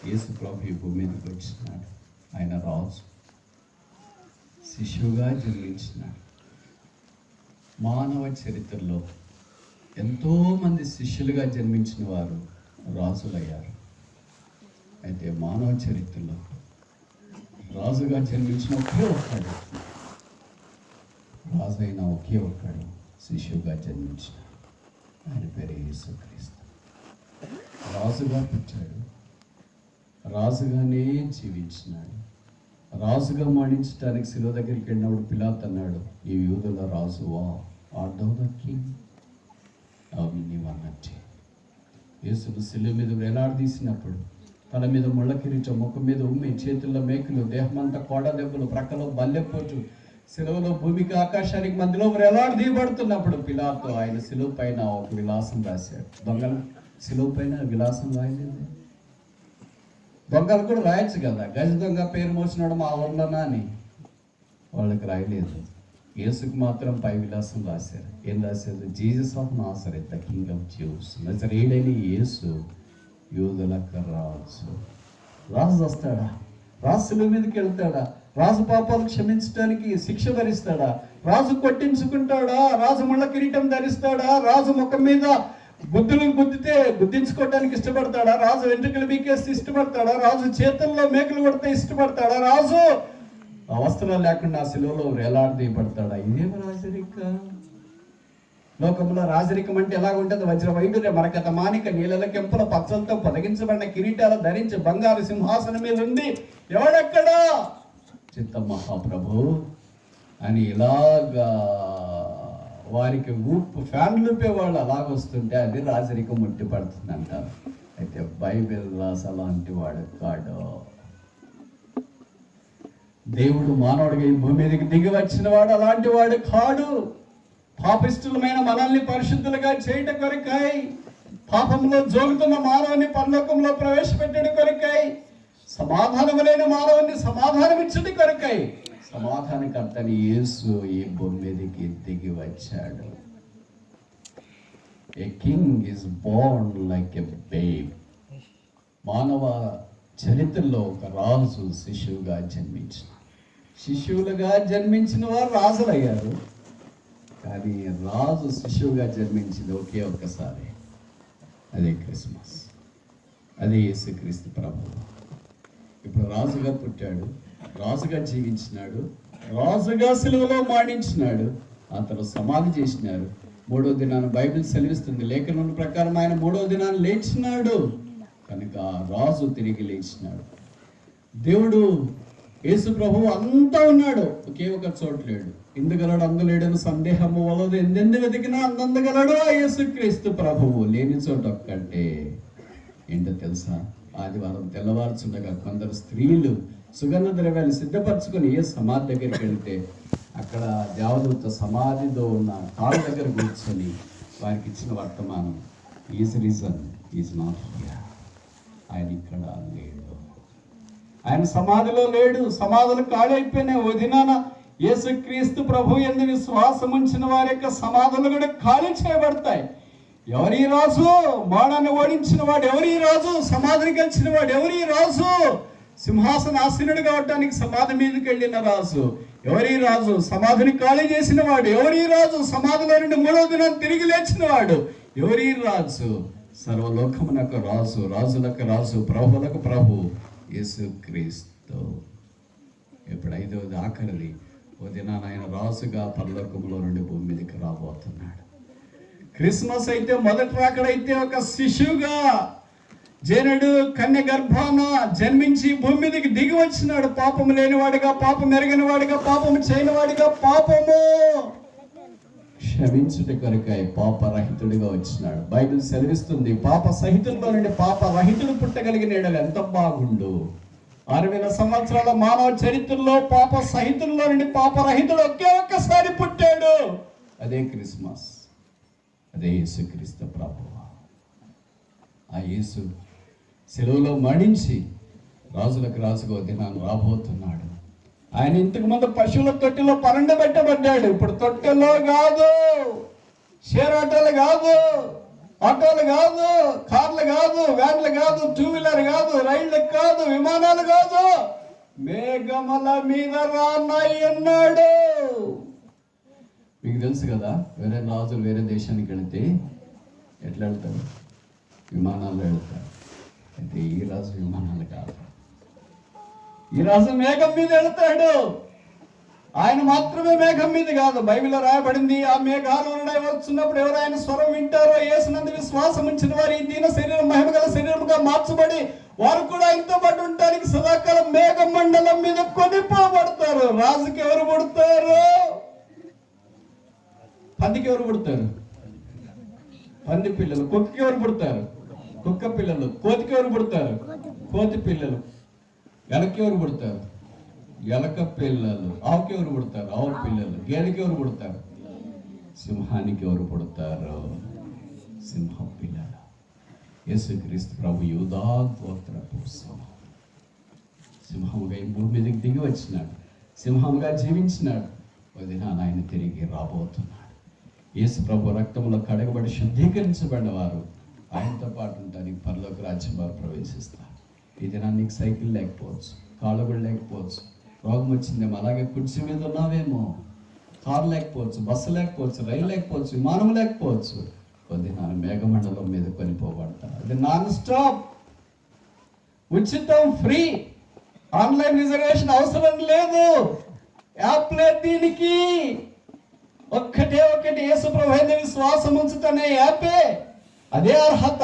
యేసు ప్రభు ఈ భూమి మీదకి వచ్చినాడు. ఆయన రాజు, శిశువుగా జన్మించినాడు. మానవ చరిత్రలో ఎంతోమంది శిష్యులుగా జన్మించిన వారు రాజులయ్యారు. అయితే మానవ చరిత్రలో రాజుగా జన్మించిన ఒక్కడు, రాజు అయిన ఒకే ఒక్కడు శిశువుగా జన్మించిన, ఆయన పేరు యేసుక్రీస్తు. రాజుగా పుట్టాడు, రాజుగానే జీవించినాడు. రాజుగా మరణించడానికి శిలువ దగ్గరికి వెళ్ళినప్పుడు పిలాతు అన్నాడు, ఈ యూదుల రాజువా, ఆర్ట్ దౌ ద కింగ్? అవును, నీవు అన్నట్టే. యేసును శిలువ మీద వేలాడదీసినప్పుడు తల మీద ముళ్ళ కిరీటం, ముఖం మీద ఉమ్మి, చేతుల్లో మేకులు, దేహమంతా కోడ దెబ్బలు, ప్రక్కలో బల్లెపోటు, శిలువలో భూమికి ఆకాశానికి మధ్యలో వేలాడదీయబడుతున్నప్పుడు పిలాతు ఆయన శిలువ పైన ఒక విలాసం రాశాడు. దొంగలు శిలువ పైన విలాసం రాయలేదు. దొంగలు కూడా రాయొచ్చు కదా, గజ దొంగ పేరు మోసినాడు మా ఊళ్ళోనా అని, వాళ్ళకి రాయలేదు. యేసుకు మాత్రం పై విలాసం రాశారు. ఏం రాశారు? Jesus of Nazareth, the king of juice. నజరేయుడైన యేసు యూదులకు రాజు. రాజు వస్తాడా? రాజు శిలువ మీదకి వెళ్తాడా? రాజు పాపాలు క్షమించడానికి శిక్ష భరిస్తాడా? రాజు కొట్టించుకుంటాడా? రాజు ముళ్ళ కిరీటం ధరిస్తాడా? రాజు ముఖం మీద బుద్ధులను గుద్దితే గుద్దించుకోవడానికి ఇష్టపడతాడా? రాజు వెంట్రుకలు బీకేస్తే ఇష్టపడతాడా? రాజు చేతుల్లో మేకలు కొడితే ఇష్టపడతాడా? రాజు అవసరం లేకుండా శిలువలో వేలాడదీయబడతాడా? ఇదేం రాజరిక? లోకంలో రాజరికం అంటే ఎలాగుంటుంది? వజ్ర వైడూర్య మరకత మానిక నీళ్ళ కెంపుల పచ్చలతో పొదగించబడిన కిరీటాలు ధరించి బంగారు సింహాసనం మీద ఉంది. ఎవడెక్కడా? చిత్త మహాప్రభు అని ఇలాగా వారికి ఊపు ఫ్యాన్లు ఊపేవాళ్ళు అలాగొస్తుంటే అది రాజరికం ముట్టిపడుతుంది అంటారు. అయితే బైబిల్ రాసు అలాంటి వాడు కాడు. దేవుడు మానవుడిగా ఈ భూమి మీదకి దిగి వచ్చిన వాడు అలాంటి వాడు కాడు. పాపిష్టులమైన మనల్ని పరిశుద్ధులుగా చేయట కొరకై, పాపంలో జోగుతున్న మానవుని పరలోకంలో ప్రవేశపెట్టడం కొరకై, సమాధానము లేని మానవుని సమాధానం ఇచ్చడం కొరకై సమాధానకర్తని యేసు ఈ భూమి మీదకి దిగి వచ్చాడు. A king is born like a babe. మానవ చరిత్రలో ఒక రాజు శిశువుగా జన్మించిన, శిశువులుగా జన్మించిన వారు రాజులయ్యారు. కానీ రాజు శిశువుగా జన్మించింది ఒకే ఒక్కసారి. అదే క్రిస్మస్, అదే యేసుక్రీస్తు ప్రభువు. ఇప్పుడు రాజుగా పుట్టాడు, రాజుగా జీవించినాడు, రాజుగా సిలువలో మరణించినాడు, ఆ తర్వాత సమాధి చేసినారు. 3వ దినాన్ని బైబిల్ సెలవిస్తుంది, లేఖనం ప్రకారం ఆయన 3వ దినాన్ని లేచినాడు. కనుక రాజు తిరిగి లేచినాడు. దేవుడు యేసు ప్రభువు అంతా ఉన్నాడు, ఒకే ఒక చోట లేడు. ఇందుగలడు అందులేడని సందేహము వలదు, ఎందెందు వెతికినా అందందగలడు ఆ యేసుక్రీస్తు ప్రభువు. లేని చోట ఒక్కటే ఏంటో తెలుసా? ఆదివారం తెల్లవారుచుండగా కొందరు స్త్రీలు సుగంధ ద్రవ్యాలు సిద్ధపరచుకొని ఏ సమాధి దగ్గరికి వెళ్తే అక్కడ దేవదూత సమాధిలో ఉన్న కాళ్ళ దగ్గర కూర్చొని వారికి ఇచ్చిన వర్తమానం, is reason is not here. ఆయన ఇక్కడ లేడు, ఆయన సమాధిలో లేడు. సమాధులు ఖాళీ అయిపోయినాయి. ఓ దినాన యేసుక్రీస్తు ప్రభు యందు విశ్వాసం ఉంచిన వారి యొక్క సమాధులు కూడా ఖాళీ చేయబడతాయి. ఎవరి రాజు? మరణాన్ని ఓడించిన వాడు ఎవరి రాజు? సమాధిని గెలిచిన వాడు ఎవరి రాజు? సింహాసనాసీనుడు కావటానికి సమాధి మీదకి వెళ్ళిన రాజు ఎవరి రాజు? సమాధిని ఖాళీ చేసిన వాడు ఎవరి రాజు? సమాధిలో నుండి 3వ దినం తిరిగి లేచిన వాడు ఎవరి రాజు? సర్వలోకమునకు రాజు, రాజులకు రాజు, ప్రభువులకు ప్రభు యేసుక్రీస్తు. ఇప్పుడు 5వది ఆఖరిది. ఓ దినాన ఆయన రాజుగా పరలోకంలో నుండి భూమి మీదకి రాబోతున్నాడు. క్రిస్మస్ అయితే మొదటి రాకడైతే ఒక శిశువుగా జనుడు కన్య గర్భాన జన్మించి భూమి మీదకి దిగి వచ్చినాడు. పాపము లేనివాడిగా, పాపం ఎరగని వాడిగా, పాపము చేయని వాడిగా, పాపము క్షమించుట కొరకై పాపరహితుడిగా వచ్చినాడు. బైబిల్ సెలవిస్తుంది, పాప సహితుల్లో నుండి పాపరహితుడు పుట్టగలిగిన ఎడల ఎంత బాగుండు. 6000 సంవత్సరాల మానవ చరిత్రలో పాప సహితుల్లో నుండి పాపరహితుడు ఒకే ఒక్కసారి పుట్టాడు. అదే క్రిస్మస్, అదే యేసుక్రీస్తు ప్రభువు. ఆ యేసు సెలవులో మరణించి రాజులకు రాజుగా దినాన్ని రాబోతున్నాడు. ఆయన ఇంతకు ముందు పశువుల తొట్టిలో పరండబెట్టబడ్డాడు. ఇప్పుడు తొట్టెలో కాదు, షేర్ ఆటోలు కాదు, ఆటోలు కాదు, కార్లు కాదు, వ్యాన్లు కాదు, 2 వీలర్ కాదు, రైళ్లు కాదు, విమానాలు కాదు, మేఘముల మీద రానయ్యన్నాడు. మీకు తెలుసు కదా, వేరే రాజులు వేరే దేశానికి వెళితే ఎట్లా వెళ్తారు? విమానాల్లో వెళ్తారు. అయితే ఈ రాజు విమానాలు కాదు, ఈ రాజు మేఘం మీద వెళ్తాడు. ఆయన మాత్రమే మేఘం మీద కాదు. బైబిల్లో రాయబడింది, ఆ మేఘాలు వస్తున్నప్పుడు ఎవరు ఆయన స్వరం వింటారో యేసునందు విశ్వాసం ఉంచిన వారు ఈ దీన శరీరం మహిమగల శరీరముగా మార్చబడి వారు కూడా ఆయనతో పాటు ఉండడానికి సదాకాలం మేఘ మండలం మీద కొనిపోబడతారు. రాజుకి ఎవరు పుడతారు? పందికి ఎవరు పుడతారు? పంది పిల్లలు. కుక్కకి ఎవరు పుడతారు? కుక్క పిల్లలు. కోతికి ఎవరు పుడతారు? కోతి పిల్లలు. ఎలకి ఎవరు పుడతారు? ఎలక పిల్లలు. ఆవుకి ఎవరు పుడతారు? ఆవు పిల్లలు. గేదెకి ఎవరు పుడతారు? సింహానికి ఎవరు పుడతారు? సింహం పిల్లలు. యేసుక్రీస్తు ప్రభు యూదా గోత్రపు సింహం. సింహముగా ఈ భూమి మీదకి దిగి వచ్చినాడు, సింహంగా జీవించినాడు. ఒక దినాన ఆయన తిరిగి రాబోతున్నాడు. యేసు ప్రభు రక్తంలో కడగబడి శుద్ధీకరించబడిన వారు ఆయనతో పాటు ఉంటానికి పరలోక రాజ్యం వారు ప్రవేశిస్తారు. ఈ దినాన్ని నీకు సైకిల్ లేకపోవచ్చు, కాళ్ళు కూడా లేకపోవచ్చు, రోగం వచ్చిందేమో, అలాగే కుర్చీ మీద ఉన్నావేమో, కారు లేకపోవచ్చు, బస్సు లేకపోవచ్చు, రైలు లేకపోవచ్చు, విమానం లేకపోవచ్చు. కొద్దినాలు మేఘమండలం మీద కొనిపోబడతారు. అది నాన్ స్టాప్, ఉచితం, ఫ్రీ. ఆన్లైన్ రిజర్వేషన్ అవసరం లేదు. యాప్ లేదు దీనికి. ఒక్కటే ఒక్కటి యేసు ప్రభువైన విశ్వాసం ఉంచుతనే యాపే. అదే అర్హత.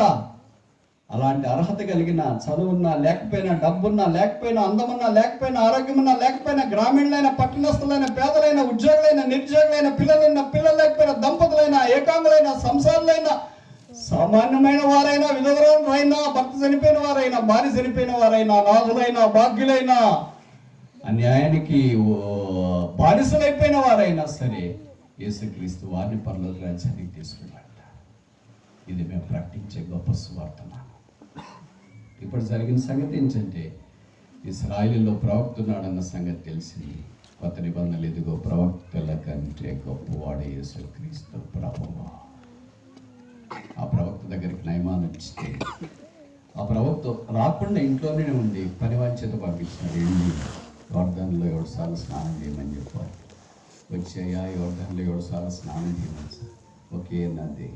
అలాంటి అర్హత కలిగిన చదువున్నా లేకపోయినా, డబ్బున్నా లేకపోయినా, అందమున్నా లేకపోయినా, ఆరోగ్యమున్నా లేకపోయినా, గ్రామీణులైన, పట్టణస్థులైన, పేదలైన, ఉద్యోగులైన, నిరుద్యోగులైన, పిల్లలైన, పిల్లలు లేకపోయినా, దంపతులైన, ఏకాంగులైన, సంసారులైన, సామాన్యమైన వారైనా, విధవరైనా, భర్త చనిపోయిన వారైనా, భార్య చనిపోయిన వారైనా, నాథులైనా, భాగ్యులైనా, అన్యాయానికి బానిసలైపోయిన వారైనా సరే యేసుక్రీస్తు వారిని పరలోక రాజ్యానికి తీసుకున్నాడు. ఇది మేము ప్రకటించే గొప్ప సువార్తమానం. ఇప్పుడు జరిగిన సంగతి ఏంటంటే, ఇశ్రాయేలులో ప్రవక్త ఉన్నాడన్న సంగతి తెలిసింది. కొత్త నిబంధనలు ఇదిగో ప్రవక్తల కంటే గొప్పవాడు యేసుక్రీస్తు ప్రభువా. ఆ ప్రవక్త దగ్గరికి నయమాను ఇస్తే ఆ ప్రవక్త రాకుండా ఇంట్లోనే ఉండి పనివాంచేత పంపించినాడు. వెళ్ళి యోర్దానులో 7 సార్లు స్నానం చేయమని చెప్పారు. వచ్చాయా యోర్దానులో 7 సార్లు స్నానం చేయమని సార్. ఒకే నది,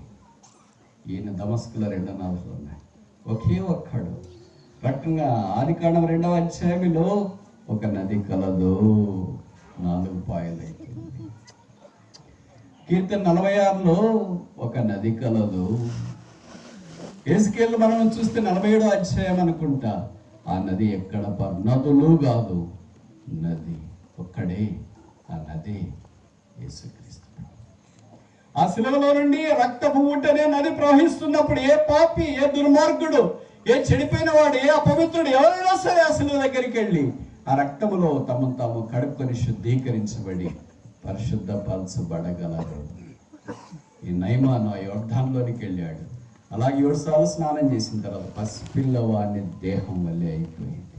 ఈయన దమస్కులో 2 నదులు ఉన్నాయి, ఒకే ఒక్కడు. రకంగా ఆదికాండం 2వ అధ్యాయంలో ఒక నది కలదు, 4 పాయలైతుంది. కీర్తన 46లో ఒక నది కలదు. ఎస్కేల్ మనం చూస్తే 47వ అధ్యాయం అనుకుంటా, ఆ నది ఎక్కడ నదులు కాదు, నది ఒక్కడే. ఆ నది యేసుక్రీస్తు. ఆ శిలువలో నుండి రక్తపు ఊటనే నది ప్రవహిస్తున్నప్పుడు ఏ పాపి, ఏ దుర్మార్గుడు, ఏ చెడిపోయిన వాడు, ఏ అపవిత్రుడు ఎవరైనా సరే ఆ శిలువ దగ్గరికి వెళ్ళి ఆ రక్తములో తమను తాము కడుక్కొని శుద్ధీకరించబడి పరిశుద్ధపరచబడగలరు. ఈ నయమాను ఆ యోర్దానులోనికి వెళ్ళాడు. అలాగే 7 సార్లు స్నానం చేసిన తర్వాత పసిపిల్లవాని దేహం వల్లే అయిపోయింది.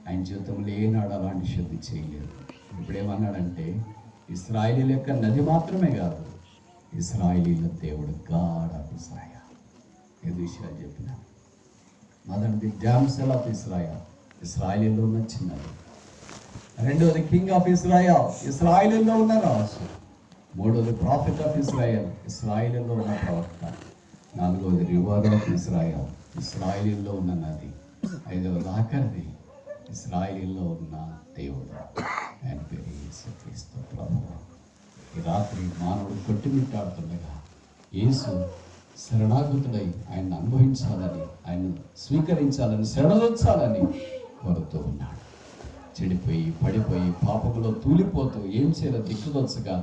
ఆయన జీవితంలో ఏనాడు అలాంటి శుద్ధి చేయలేదు. ఇప్పుడేమన్నాడంటే, ఇశ్రాయేలీల యొక్క నది మాత్రమే కాదు, ఇశ్రాయేలీల దేవుడు గాడ్ ఆఫ్ ఇజ్రాయెల్. 5 విషయాలు చెప్పిన. మొదటిది డామ్సెల్ ఆఫ్ ఇజ్రాయెల్, ఇశ్రాయేలీలో ఉన్న చిన్నది. రెండవది కింగ్ ఆఫ్ ఇజ్రాయెల్, ఇశ్రాయేలీలో ఉన్న రాజు. మూడవది ప్రాఫిట్ ఆఫ్ ఇజ్రాయెల్, ఇశ్రాయేలీలో ఉన్న ప్రవక్త. నాలుగవది రివర్ ఆఫ్ ఇజ్రాయెల్, ఇశ్రాయేలీలో ఉన్న నది. ఐదవది ఆఖరిది ఇశ్రాయేలీలో ఉన్న దేవుడు, ఆయన పేరు యేసుక్రీస్తు ప్రభువు. ఈ రాత్రి మానవుడు కొట్టుమిట్టాడుతుండగా యేసు శరణాగతుడై ఆయన్ని అనుభవించాలని, ఆయన స్వీకరించాలని, శరణొచ్చాలని కోరుతూ ఉన్నాడు. చెడిపోయి పడిపోయి పాపములో తూలిపోతూ ఏం చేయాలో దిక్కుదొచ్చగా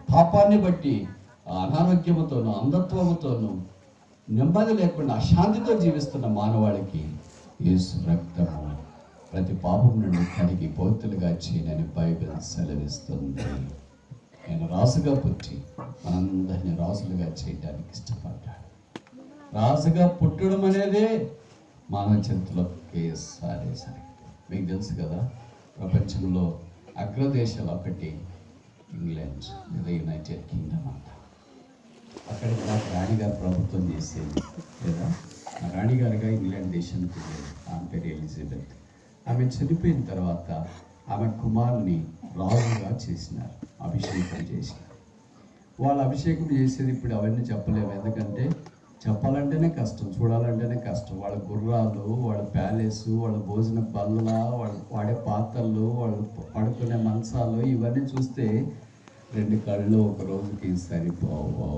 పాపాన్ని బట్టి అనారోగ్యముతోనూ అంధత్వముతోనూ నెమ్మది లేకుండా అశాంతితో జీవిస్తున్న మానవాళికి యేసు రక్తము ప్రతి పాపం నుండి కడిగి పవిత్రులుగా చేయనని బైబిల్ సెలవిస్తుంది. ఆయన రాజుగా పుట్టి మనందరినీ రాజులుగా చేయడానికి ఇష్టపడ్డాడు. రాజుగా పుట్టడం అనేదే మానవ చరిత్రలో ఒకేసారి సరే. మీకు తెలుసు కదా, ప్రపంచంలో అగ్రదేశాలు ఒకటి ఇంగ్లాండ్ లేదా యునైటెడ్ కింగ్డమ్ అంట. అక్కడికి నాకు రాణిగారు ప్రభుత్వం చేసేది, లేదా ఆ రాణిగారుగా ఇంగ్లాండ్ దేశానికి వెళ్ళేది. ఆమె పేరు ఎలిజబెత్. ఆమె చనిపోయిన తర్వాత ఆమె కుమారుని రాజుగా చేసినారు, అభిషేకం చేసినారు. వాళ్ళు అభిషేకం చేసేది ఇప్పుడు అవన్నీ చెప్పలేము, ఎందుకంటే చెప్పాలంటేనే కష్టం, చూడాలంటేనే కష్టం. వాళ్ళ గుర్రాలు, వాళ్ళ ప్యాలెస్, వాళ్ళ భోజన బల్ల, వాళ్ళు వాడే పాత్రలు, వాళ్ళు పడుకునే మంచాలు, ఇవన్నీ చూస్తే 2 కళ్ళు ఒక రోజుకి సరిపోవు.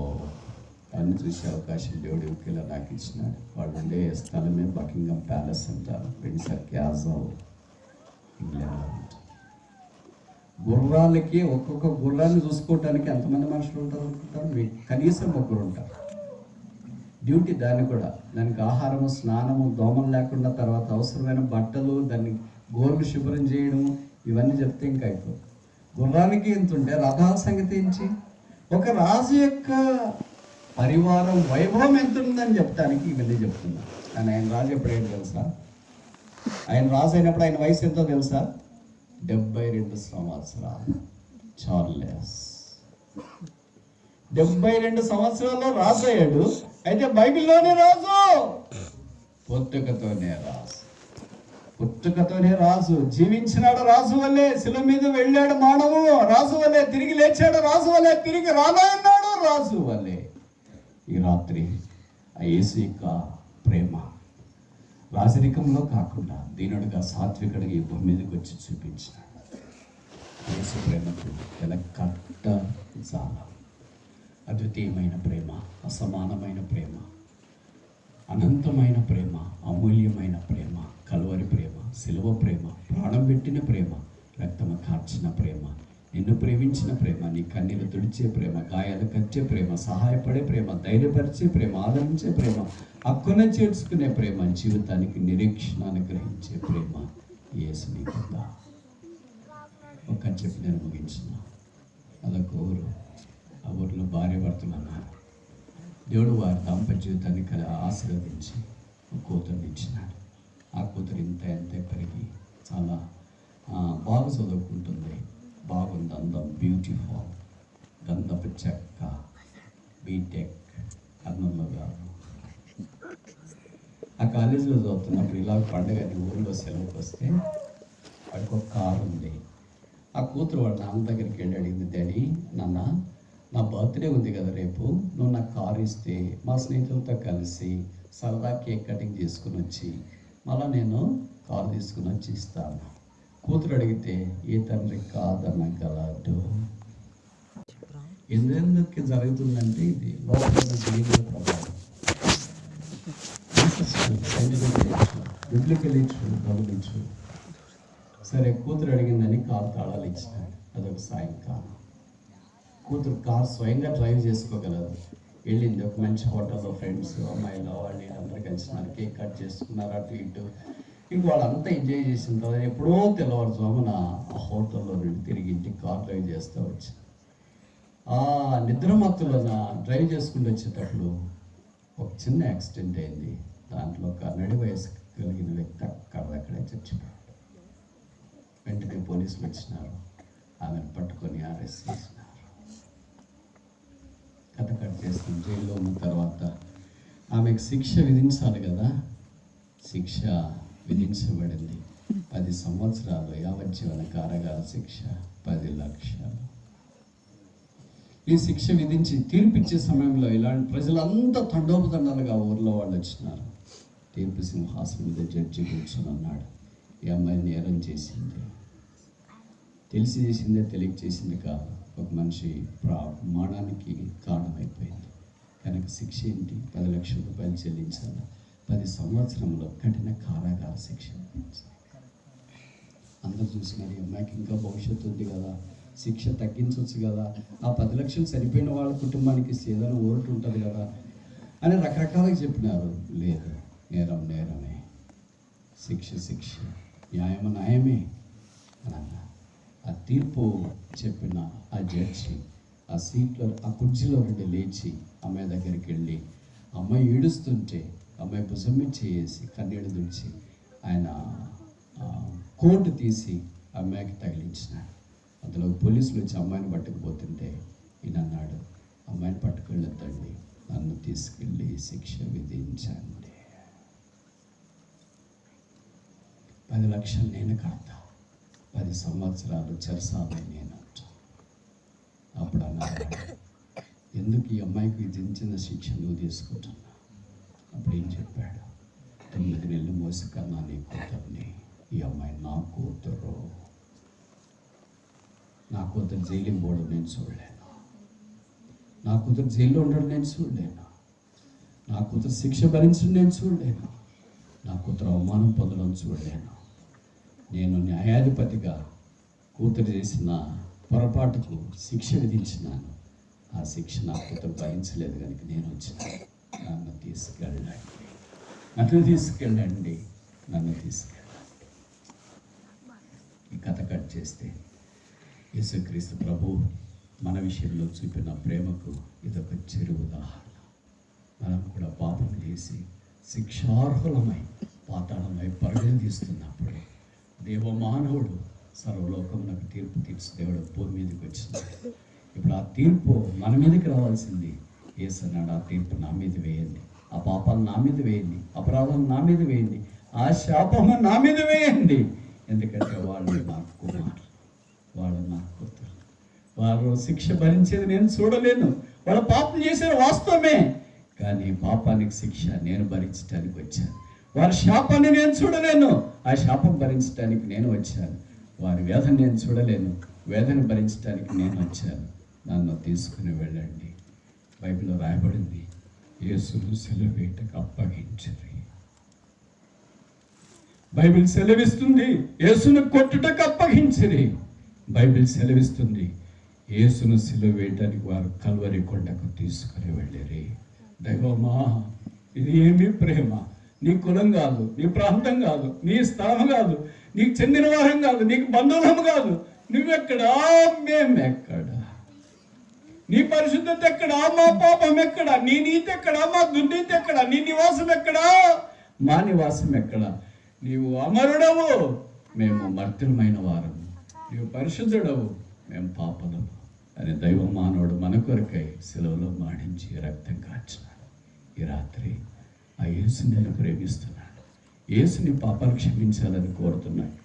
అన్ని చూసే అవకాశం దేవుడి ఒకేలా నాకు ఇచ్చినాడు. వాళ్ళు ఉండే స్థలమే బకింగ్హామ్ ప్యాలెస్ అంటారు, విండ్సర్ క్యాసల్ ఇంగ్లాండ్లో ఉంటుంది. గుర్రాలకి ఒక్కొక్క గుర్రాన్ని చూసుకోవడానికి ఎంతమంది మనుషులు ఉంటారు అనుకుంటారు? మీకు కనీసం 1 ఉంటారు. డ్యూటీ దాన్ని కూడా, దానికి ఆహారము, స్నానము, దోమలు లేకుండా, తర్వాత అవసరమైన బట్టలు, దాన్ని గోర్లు శుభ్రం చేయడం, ఇవన్నీ చెప్తే ఇంకా అయిపోదు. గుర్రానికి ఎంత ఉంటే రథాల సంగతి ఏంటి? ఒక రాజు యొక్క పరివారం వైభవం ఎంత ఉందని చెప్తానికి ఇవన్నీ చెప్తున్నా. కానీ ఆయన రాజు ఎప్పుడైనా తెలుసా? ఆయన రాజు అయినప్పుడు ఆయన వయసు ఎంతో తెలుసా? 72 సంవత్సరాలు. చార్లెస్ 72 సంవత్సరాల్లో రాజు అయ్యాడు. అయితే బైబిల్లోనే రాజు, పుట్టుకతోనే రాజు, పుట్టుకతోనే రాజు. జీవించినాడు రాజు వల్లే, శిలువ మీద వెళ్ళాడు మానవు రాజు వల్లే, తిరిగి లేచాడు రాజు వల్లే, తిరిగి రానాడు రాజు వల్లే. ఈ రాత్రి ఆ యేసు యొక్క ప్రేమ రాజరికంలో కాకుండా దీనుడిగా, సాత్వికుడిగా ఈ భూమి మీదకి వచ్చి చూపించినాడు. యేసు ప్రేమకు కట్ట చాలా అద్వితీయమైన ప్రేమ, అసమానమైన ప్రేమ, అనంతమైన ప్రేమ, అమూల్యమైన ప్రేమ, కలువరి ప్రేమ, శిలువ ప్రేమ, ప్రాణం పెట్టిన ప్రేమ, రక్తము కార్చిన ప్రేమ, నిన్ను ప్రేమించిన ప్రేమ, నీ కన్నీరు తుడిచే ప్రేమ, గాయాలు కట్టే ప్రేమ, సహాయపడే ప్రేమ, ధైర్యపరిచే ప్రేమ, ఆదరించే ప్రేమ, హక్కున చేర్చుకునే ప్రేమ, జీవితానికి నిరీక్షణ అనుగ్రహించే ప్రేమ యేసు నీకుందా? ఒక్క చెప్పి నేను ముగించిన. అదొక ఊరు. ఆ ఊరిలో భార్య భర్తలు అన్నారు. దేవుడు వారి దాంపత్య జీవితాన్ని ఆశీర్వదించి ఒక కూతురుని ఇచ్చినాడు. ఆ కూతురు ఎంత పెరిగి చాలా బాగా చదువుకుంటుంది, బాగుంది, అందం, బ్యూటిఫుల్, గంధపు చెక్క, బీటెక్, కర్నూలులో కాదు. ఆ కాలేజీలో చదువుతున్నప్పుడు ఇలా పండుగ ఊళ్ళో సెలవుకి వస్తే వాడికి ఒక కారు ఉంది. ఆ కూతురు వాడు నాన్న దగ్గరికి వెళ్ళి అడిగింది, డాడీ నాన్న నా బర్త్డే ఉంది కదా రేపు, నువ్వు నాకు కారు ఇస్తే మా స్నేహితులతో కలిసి సరదా కేక్ కటింగ్ చేసుకుని వచ్చి మళ్ళీ నేను కారు తీసుకుని వచ్చి ఇస్తాను. కూతురు అడిగితే ఏ తండ్రి కాదనగలడు? ఎందుకు జరుగుతుందంటే ఇది లోపల జీవిత ప్రభావం. గమనించు. సరే, కూతురు అడిగిందని కారు తాళాలు ఇచ్చినాడు. అదొక సాయంకాలం. కూతురు కారు స్వయంగా డ్రైవ్ చేసుకోగలదు. వెళ్ళింది ఒక మంచి హోటల్లో, ఫ్రెండ్స్, అమ్మాయిలు, వాళ్ళు అందరూ కలిసినారు, కేక్ కట్ చేసుకున్నారు, అటు ఇటు. ఇంక వాళ్ళంతా ఎంజాయ్ చేసిన తర్వాత ఎప్పుడో తెల్లవారుజామున ఆ హోటల్లో నుండి తిరిగి ఇంటికి కార్ డ్రైవ్ చేస్తూ వచ్చి ఆ నిద్రమత్తులో డ్రైవ్ చేసుకుంటూ వచ్చేటప్పుడు ఒక చిన్న యాక్సిడెంట్ అయింది. దాంట్లో ఒక నడి వయసు కలిగిన వ్యక్తి అక్కడక్కడే చచ్చిపోయాడు. వెంటనే పోలీసులు వచ్చినారు, ఆమెను పట్టుకొని అరెస్ట్ చేసినారు. కథ కట్ చేసుకుని జైల్లో ఉన్న తర్వాత ఆమెకు శిక్ష విధించాలి కదా. శిక్ష విధించబడింది. 10 సంవత్సరాలు యావజ్జీవన కారాగార శిక్ష, 10 లక్షలు. ఈ శిక్ష విధించి తీర్పిచ్చే సమయంలో ఇలాంటి ప్రజలంతా తండోపతండాలుగా ఊర్లో వాళ్ళు వచ్చినారు. తీర్పు సింహాసనం మీద జడ్జి కూర్చొని అన్నాడు, ఈ అమ్మాయి నేరం చేసింది, తెలిసి చేసిందే తెలియక చేసింది కాదు, ఒక మనిషి ప్రాణానికి కారణమైపోయింది. కనుక శిక్ష ఏంటి? 10 లక్షల రూపాయలు చెల్లించాలి, 10 సంవత్సరంలో కఠిన కారాగార శిక్ష. అందరూ చూసి మరి అమ్మాయికి ఇంకా భవిష్యత్తు ఉంది కదా, శిక్ష తగ్గించవచ్చు కదా, ఆ 10 లక్షలు సరిపోయిన వాళ్ళ కుటుంబానికి ఏదైనా ఓటు ఉంటుంది కదా అని రకరకాలుగా చెప్పినారు. లేదు, నేరం నేరమే, శిక్ష శిక్ష, న్యాయము న్యాయమే అని అన్నారు. ఆ తీర్పు చెప్పిన ఆ జడ్జి ఆ సీట్లో, ఆ కుర్చీలో నుండి లేచి అమ్మాయి దగ్గరికి వెళ్ళి, అమ్మాయి ఏడుస్తుంటే అమ్మాయి భుజం మీద చేసి కన్నీళ్ళు తుడిచి ఆయన కోటు తీసి అమ్మాయికి తగిలించినాడు. అందులో పోలీసులు వచ్చి అమ్మాయిని పట్టుకుపోతుంటే ఈయన అన్నాడు, అమ్మాయిని పట్టుకెళ్ళొద్దండి, నన్ను తీసుకెళ్ళి శిక్ష విధించండి, 10 లక్షలు నేను కడతా, 10 సంవత్సరాలు చెరసాలని నేను అంటా. అప్పుడు అన్నాడు, ఎందుకు ఈ అమ్మాయికి విధించిన శిక్ష నువ్వు తీసుకుంటున్నా? అప్పుడు ఏం చెప్పాడు, 9 నెలలు మోసి కన్నా నీ కూతుర్ని, ఈ అమ్మాయి నా కూతురు, నా కూతురు జైలుకి పోవడం నేను చూడలేను, నా కూతురు జైల్లో ఉండడం నేను చూడలేను, నా కూతురు శిక్ష భరించడం నేను చూడలేను, నా కూతురు అవమానం పొందడం చూడలేను. నేను న్యాయాధిపతిగా కూతురు చేసిన పొరపాటుకు శిక్ష విధించినాను, ఆ శిక్ష నా కూతురు భరించలేదు కనుక నేను వచ్చినాను, నన్ను తీసుకెళ్ళండి, నన్ను తీసుకెళ్ళండి, నన్ను తీసుకెళ్ళండి. ఈ కథ కట్ చేస్తే యేసుక్రీస్తు ప్రభు మన విషయంలో చూపిన ప్రేమకు ఇదొక చెరు ఉదాహరణ. మనం కూడా పాపం చేసి శిక్షార్హులమై పాతాళమై పరుగులు తీస్తున్నప్పుడు దేవమానవుడు సర్వలోకమునకు తీర్పు తీర్చి దేవుడు భూమి మీదకి వచ్చినాడు. ఇప్పుడు ఆ తీర్పు మన మీదకి రావాల్సింది. యేసన్నాడు, ఆ తీర్పు నా మీద వేయండి, ఆ పాపాలు నా మీద వేయండి, అపరాధం నా మీద వేయండి, ఆ శాపము నా మీద వేయండి. ఎందుకంటే వాళ్ళు నా కుమారులు, వాళ్ళు నా కూతురు, వారు శిక్ష భరించేది నేను చూడలేను. వాళ్ళు పాపం చేశారు వాస్తవమే, కానీ పాపానికి శిక్ష నేను భరించడానికి వచ్చాను. వారి శాపాన్ని నేను చూడలేను, ఆ శాపం భరించడానికి నేను వచ్చాను. వారి వేదన నేను చూడలేను, వేదన భరించడానికి నేను వచ్చాను. నన్ను తీసుకుని వెళ్ళండి. బైబిల్లో రాయబడింది, యేసును సిలువేటకు అప్పగించండి. బైబిల్ సెలవిస్తుంది, యేసును కొట్టుటకు అప్పగించండి. బైబిల్ సెలవిస్తుంది, యేసును సిలువ వేయడానికి వారు కల్వరి కొండకు తీసుకుని వెళ్ళిరి. దైవమా, ఇది ఏమీ ప్రేమ! నీ కులం కాదు, నీ ప్రాంతం కాదు, నీ స్థలం కాదు, నీకు చెందిన వారం కాదు, నీకు బంధువులం కాదు. నువ్వెక్కడా, మేమెక్కడా? నీ పరిశుద్ధత ఎక్కడా, మా పాపం ఎక్కడా? నీ నీతి ఎక్కడా, మా దుర్నీతి ఎక్కడా? నీ నివాసం ఎక్కడా, మా నివాసం ఎక్కడా? నీవు అమరుడవు, మేము మర్త్యులమైన వారము. నీవు పరిశుద్ధుడవు, మేము పాపలము అని దైవ మానవుడు మన కొరకై సెలవులో మాడించి రక్తం కాచినాడు. ఈ రాత్రి ఆ యేసు నేను ప్రేమిస్తున్నాడు. యేసుని పాపాలు క్షమించాలని కోరుతున్నాడు.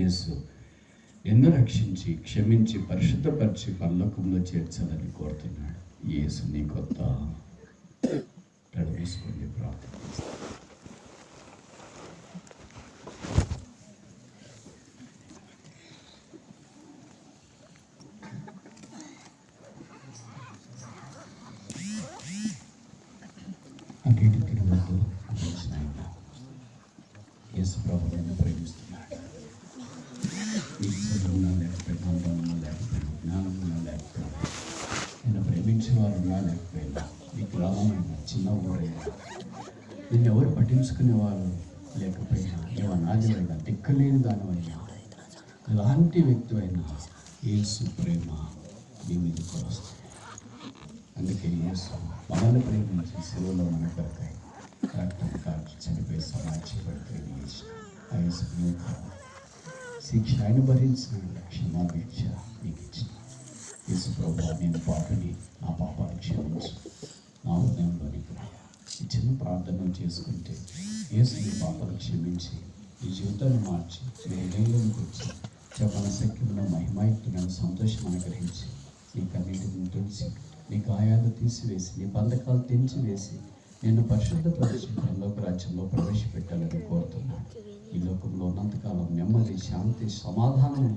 యేసు నిన్ను రక్షించి, క్షమించి, పరిశుద్ధపరిచి పరలోకంలో చేర్చాలని కోరుతున్నాడు. యేసు నీ కొత్త తడువేసుకొని ప్రార్థన. అటు తిరుగుతూ యేసు ప్రభు నిన్ను ప్రేమిస్తున్నాడు. నీకు చదువున్నా లేకపోయినా, అందమున్నా లేకపోయినా, జ్ఞానమున్నా లేకపోయినా, నిన్ను ప్రేమించే వారు ఉన్నా లేకపోయినా, నీ గ్రామమైనా చిన్న ఊరైనా, నిన్ను ఎవరు పట్టించుకునేవారు లేకపోయినా, నువ్వు అనాథమైనా, దిక్కులేని దానివైనా, ఎలాంటి వ్యక్తి అయినా యేసు ప్రేమ నీ మీదకి వస్తుంది. అందుకే యేసు మనల్ని ప్రేమించి సెలవులో మన కొరకై రక్తం కాచి చనిపోయి సమాజపడి ఆ యేసు శిక్ష ఆయన భరించిన క్షమాభిక్ష నీకు ఇచ్చిన యేసు ప్రభువా, నేను పాపని, నా పాపాలు క్షమించు, నా హృదయంలోనికి ఈ చిన్న ప్రార్థన చేసుకుంటే యేసు నీ పాపాలు క్షమించి ఈ జీవితాన్ని మార్చి నీ హృదయంలోనికి వచ్చి చెప్పన శక్తిలో మహిమాయుక్తమైన సంతోషం అనుగ్రహించి నీ కన్నీటిని తుడిచి, నీ గాయాలు తీసివేసి, నీ బంధకాలు తెంచివేసి నిన్ను పరిశుద్ధపరిచి పరలోక రాజ్యంలో ప్రవేశపెట్టాలని కోరుతున్నాను. ఈ లోకంలో ఉన్నంతకాలం నెమ్మది, శాంతి, సమాధానం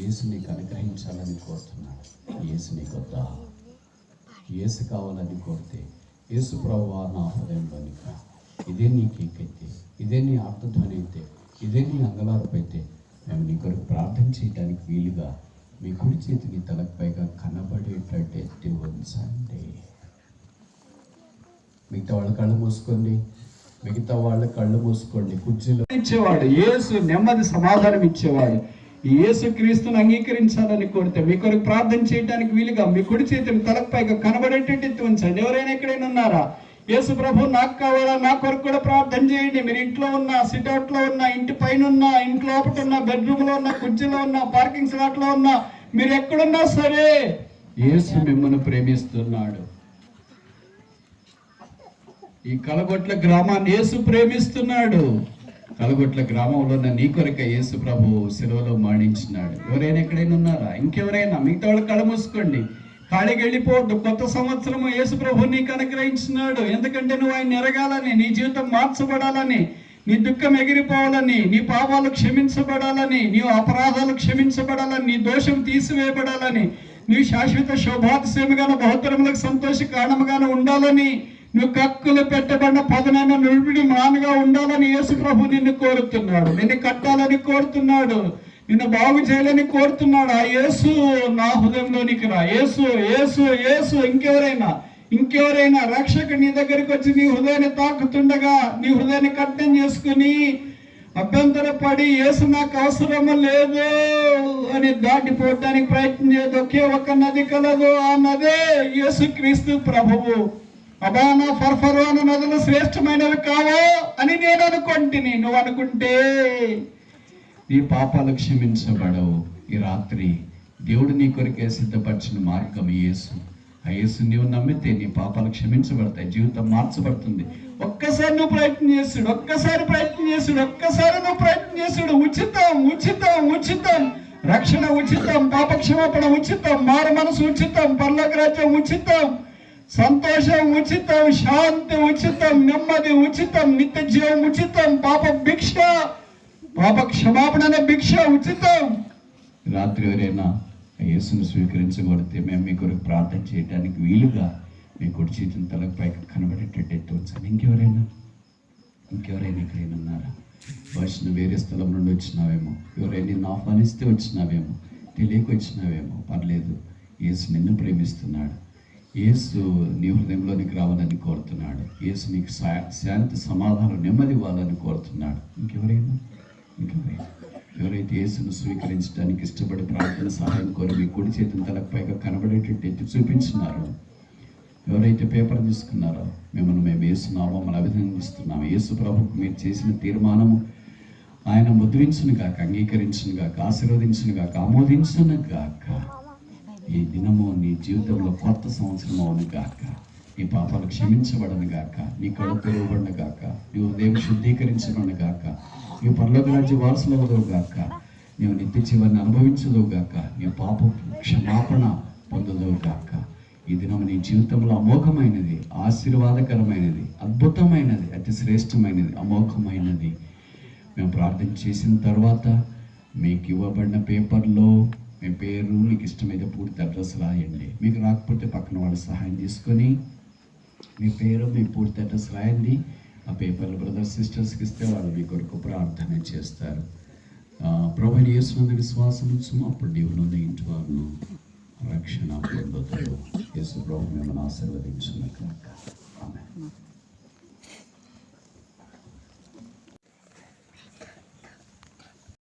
యేసు నీకు అనుగ్రహించాలని కోరుతున్నాడు. యేసు నీకు వద్దా? యేసు కావాలని కోరితే యేసు ప్రభువా నా హృదయంలోనికి, ఇదే నీ కేకైతే, ఇదే నీ ఆర్తధ్వని అయితే, ఇదే నీ అంగలార్పు అయితే, మేము నీ కొరకు ప్రార్థన చేయడానికి వీలుగా మీ కుడి చేతిని తలకు పైగా కనబడేటట్టు ఎత్తి ఉంచండి. మిగతా వాళ్ళ కళ్ళు మూసుకోండి, మిగతా వాళ్ళ కళ్ళు మూసుకోండి. కుర్చీలో ఇచ్చేవాడు యేసు, నెమ్మది సమాధానం ఇచ్చేవాడు. ఈ యేసు క్రీస్తుని అంగీకరించాలని కోరితే మీ కొరకు ప్రార్థన చేయడానికి వీలుగా మీ కుడి చేతిని తలకు పైగా కనబడేటట్టు ఎత్తి ఉంచండి. ఎవరైనా ఎక్కడైనా ఉన్నారా? యేసు ప్రభు నాకు కావాలా, నా కొరకు కూడా ప్రార్థన చేయండి. మీరు ఇంట్లో ఉన్నా, సిట్అవుట్లో ఉన్నా, ఇంటి పైన ఉన్నా, ఇంట్లో లోపల ఉన్నా, బెడ్రూమ్లో ఉన్నా, కుర్చీలో ఉన్నా, పార్కింగ్ స్లాట్లో ఉన్నా, మీరు ఎక్కడున్నా సరే యేసు మిమ్మల్ని ప్రేమిస్తున్నాడు. ఈ కలగొట్ల గ్రామాన్ని యేసు ప్రేమిస్తున్నాడు. కలగొట్ల గ్రామంలో ఉన్న నీ కొరక యేసు ప్రభు సెలవులో మాడించినాడు. ఎవరైనా ఎక్కడైనా ఉన్నారా? ఇంకెవరైనా? మిగతా వాళ్ళు కళ మూసుకోండి, ఖాళీకి వెళ్ళిపోవద్దు. కొత్త సంవత్సరం యేసు ప్రభు నీకు అనుగ్రహించినాడు. ఎందుకంటే నువ్వు ఆయన ఎరగాలని, నీ జీవితం మార్చబడాలని, నీ దుఃఖం ఎగిరిపోవాలని, నీ పాపాలు క్షమించబడాలని, నీ అపరాధాలు క్షమించబడాలని, నీ దోషం తీసివేయబడాలని, నీ శాశ్వత శోభాతిశయముగాను బహుతరములకు సంతోష కారణముగాను ఉండాలని, నువ్వు కక్కులు పెట్టబడిన పదనైన నిలుబడి మానగా ఉండాలని యేసు ప్రభు నిన్ను కోరుతున్నాడు. నిన్ను కట్టాలని కోరుతున్నాడు, నిన్ను బాగు చేయాలని కోరుతున్నాడు. ఆ యేసు నా హృదయంలోనికి రా. యేసు యేసు యేసు. ఇంకెవరైనా రక్షకుడు నీ దగ్గరికి వచ్చి నీ హృదయాన్ని తాకుతుండగా నీ హృదయాన్ని కట్టం చేసుకుని అభ్యంతరపడి యేసు నాకు అవసరము లేదు అని దాటిపోవడానికి ప్రయత్నం చేయదు. ఒకే ఒక నది కలదు, ఆ నదే యేసు క్రీస్తు ప్రభువు. అబానా, ఫర్ఫరోన నదులు శ్రేష్టమైనవి కావా అని నేను అనుకుంటుని. నువ్వు అనుకుంటే నీ పాపాలు క్షమించబడవు. ఈ రాత్రి దేవుడు నీ కొరకే సిద్ధపరిచిన మార్గం యేసు. ఆ యేసు నీవు నమ్మితే నీ పాపాలు క్షమించబడతాయి, జీవితం మార్చబడుతుంది. ఒక్కసారి నువ్వు ప్రయత్నం చేసాడు, ఒక్కసారి నువ్వు ప్రయత్నం చేసాడు. ఉచితం. రక్షణ ఉచితం, పాపక్షమాపణ ఉచితం, మారు మనసు ఉచితం, పరలోక రాజ్యం ఉచితం, సంతోషం ఉచితం, శాంతి ఉచితం, నెమ్మది ఉచితం, నిత్య జీవం ఉచితం, పాప క్షమాపణ భిక్ష ఉచితం. రాత్రి ఎవరైనా యేసును స్వీకరించబడితే మేము మీ కొరకు ప్రార్థన చేయడానికి వీలుగా మీ కుడి చేతిని తలకు పైకి కనబడేటట్టు ఎత్తవచ్చాను. ఇంకెవరైనా ఎక్కడైనా ఉన్నారా? వచ్చిన వేరే స్థలం నుండి వచ్చినావేమో, ఎవరైనా నిన్ను ఆహ్వానిస్తే వచ్చినావేమో, తెలియక వచ్చినావేమో, పర్లేదు. యేసు నిన్ను ప్రేమిస్తున్నాడు. యేసు నీ హృదయంలోనికి రావాలని కోరుతున్నాడు. యేసు నీకు శాంతి, సమాధానం, నెమ్మది ఇవ్వాలని కోరుతున్నాడు. ఇంకెవరైనా ఎవరైతే యేసును స్వీకరించడానికి ఇష్టపడి ప్రార్థన సహాయం కోరి మీ కుడి చేతిని తలకు పైగా కనబడేటట్టు ఎత్తి చూపించున్నారో, ఎవరైతే పేపర్ తీసుకున్నారో, మేము యేసు నామమున అభినందిస్తున్నాము. యేసు ప్రభువుకు మీరు చేసిన తీర్మానము ఆయన ముద్రించును గాక, అంగీకరించును గాక, ఆశీర్వదించును గాక, ఆమోదించును గాక. ఈ దినము నీ జీవితంలో కొత్త సంవత్సరం అవును గాక. నీ పాపాలు క్షమించబడను గాక, నీ కడుపు తెరవబడను గాక, నీ ఉదయం శుద్ధీకరించబడను గాక, నీ పరలోక రాజ్య వారసులవుదువు గాక, నీవు నిత్య జీవాన్ని అనుభవించదువు గాక, నీ పాప క్షమాపణ పొందుదువు గాక. ఈ దినం నీ జీవితంలో అమోఘమైనది, ఆశీర్వాదకరమైనది, అద్భుతమైనది, అతి శ్రేష్టమైనది, అమోఘమైనది. మేము ప్రార్థన చేసిన తర్వాత మీకు ఇవ్వబడిన పేపర్లో మీ పేరు, మీకు ఇష్టమైతే పూర్తి అడ్రస్ రాయండి. మీకు రాకపోతే పక్కన వాళ్ళు సహాయం తీసుకొని మీ పేరు, మీ పూర్తి అడ్రస్ రాయండి. ఆ పేపర్లు బ్రదర్స్ సిస్టర్స్కి ఇస్తే వాళ్ళు మీ కొరకు ప్రార్థన చేస్తారు. ప్రభువైన యేసునందు విశ్వాసం ఉంచుము, అప్పుడు నీవు నుండి ఇంటి వారును రక్షణ పొందుతారు. యేసు ప్రభు మిమ్మల్ని ఆశీర్వదించును గాక. ఆమేన్.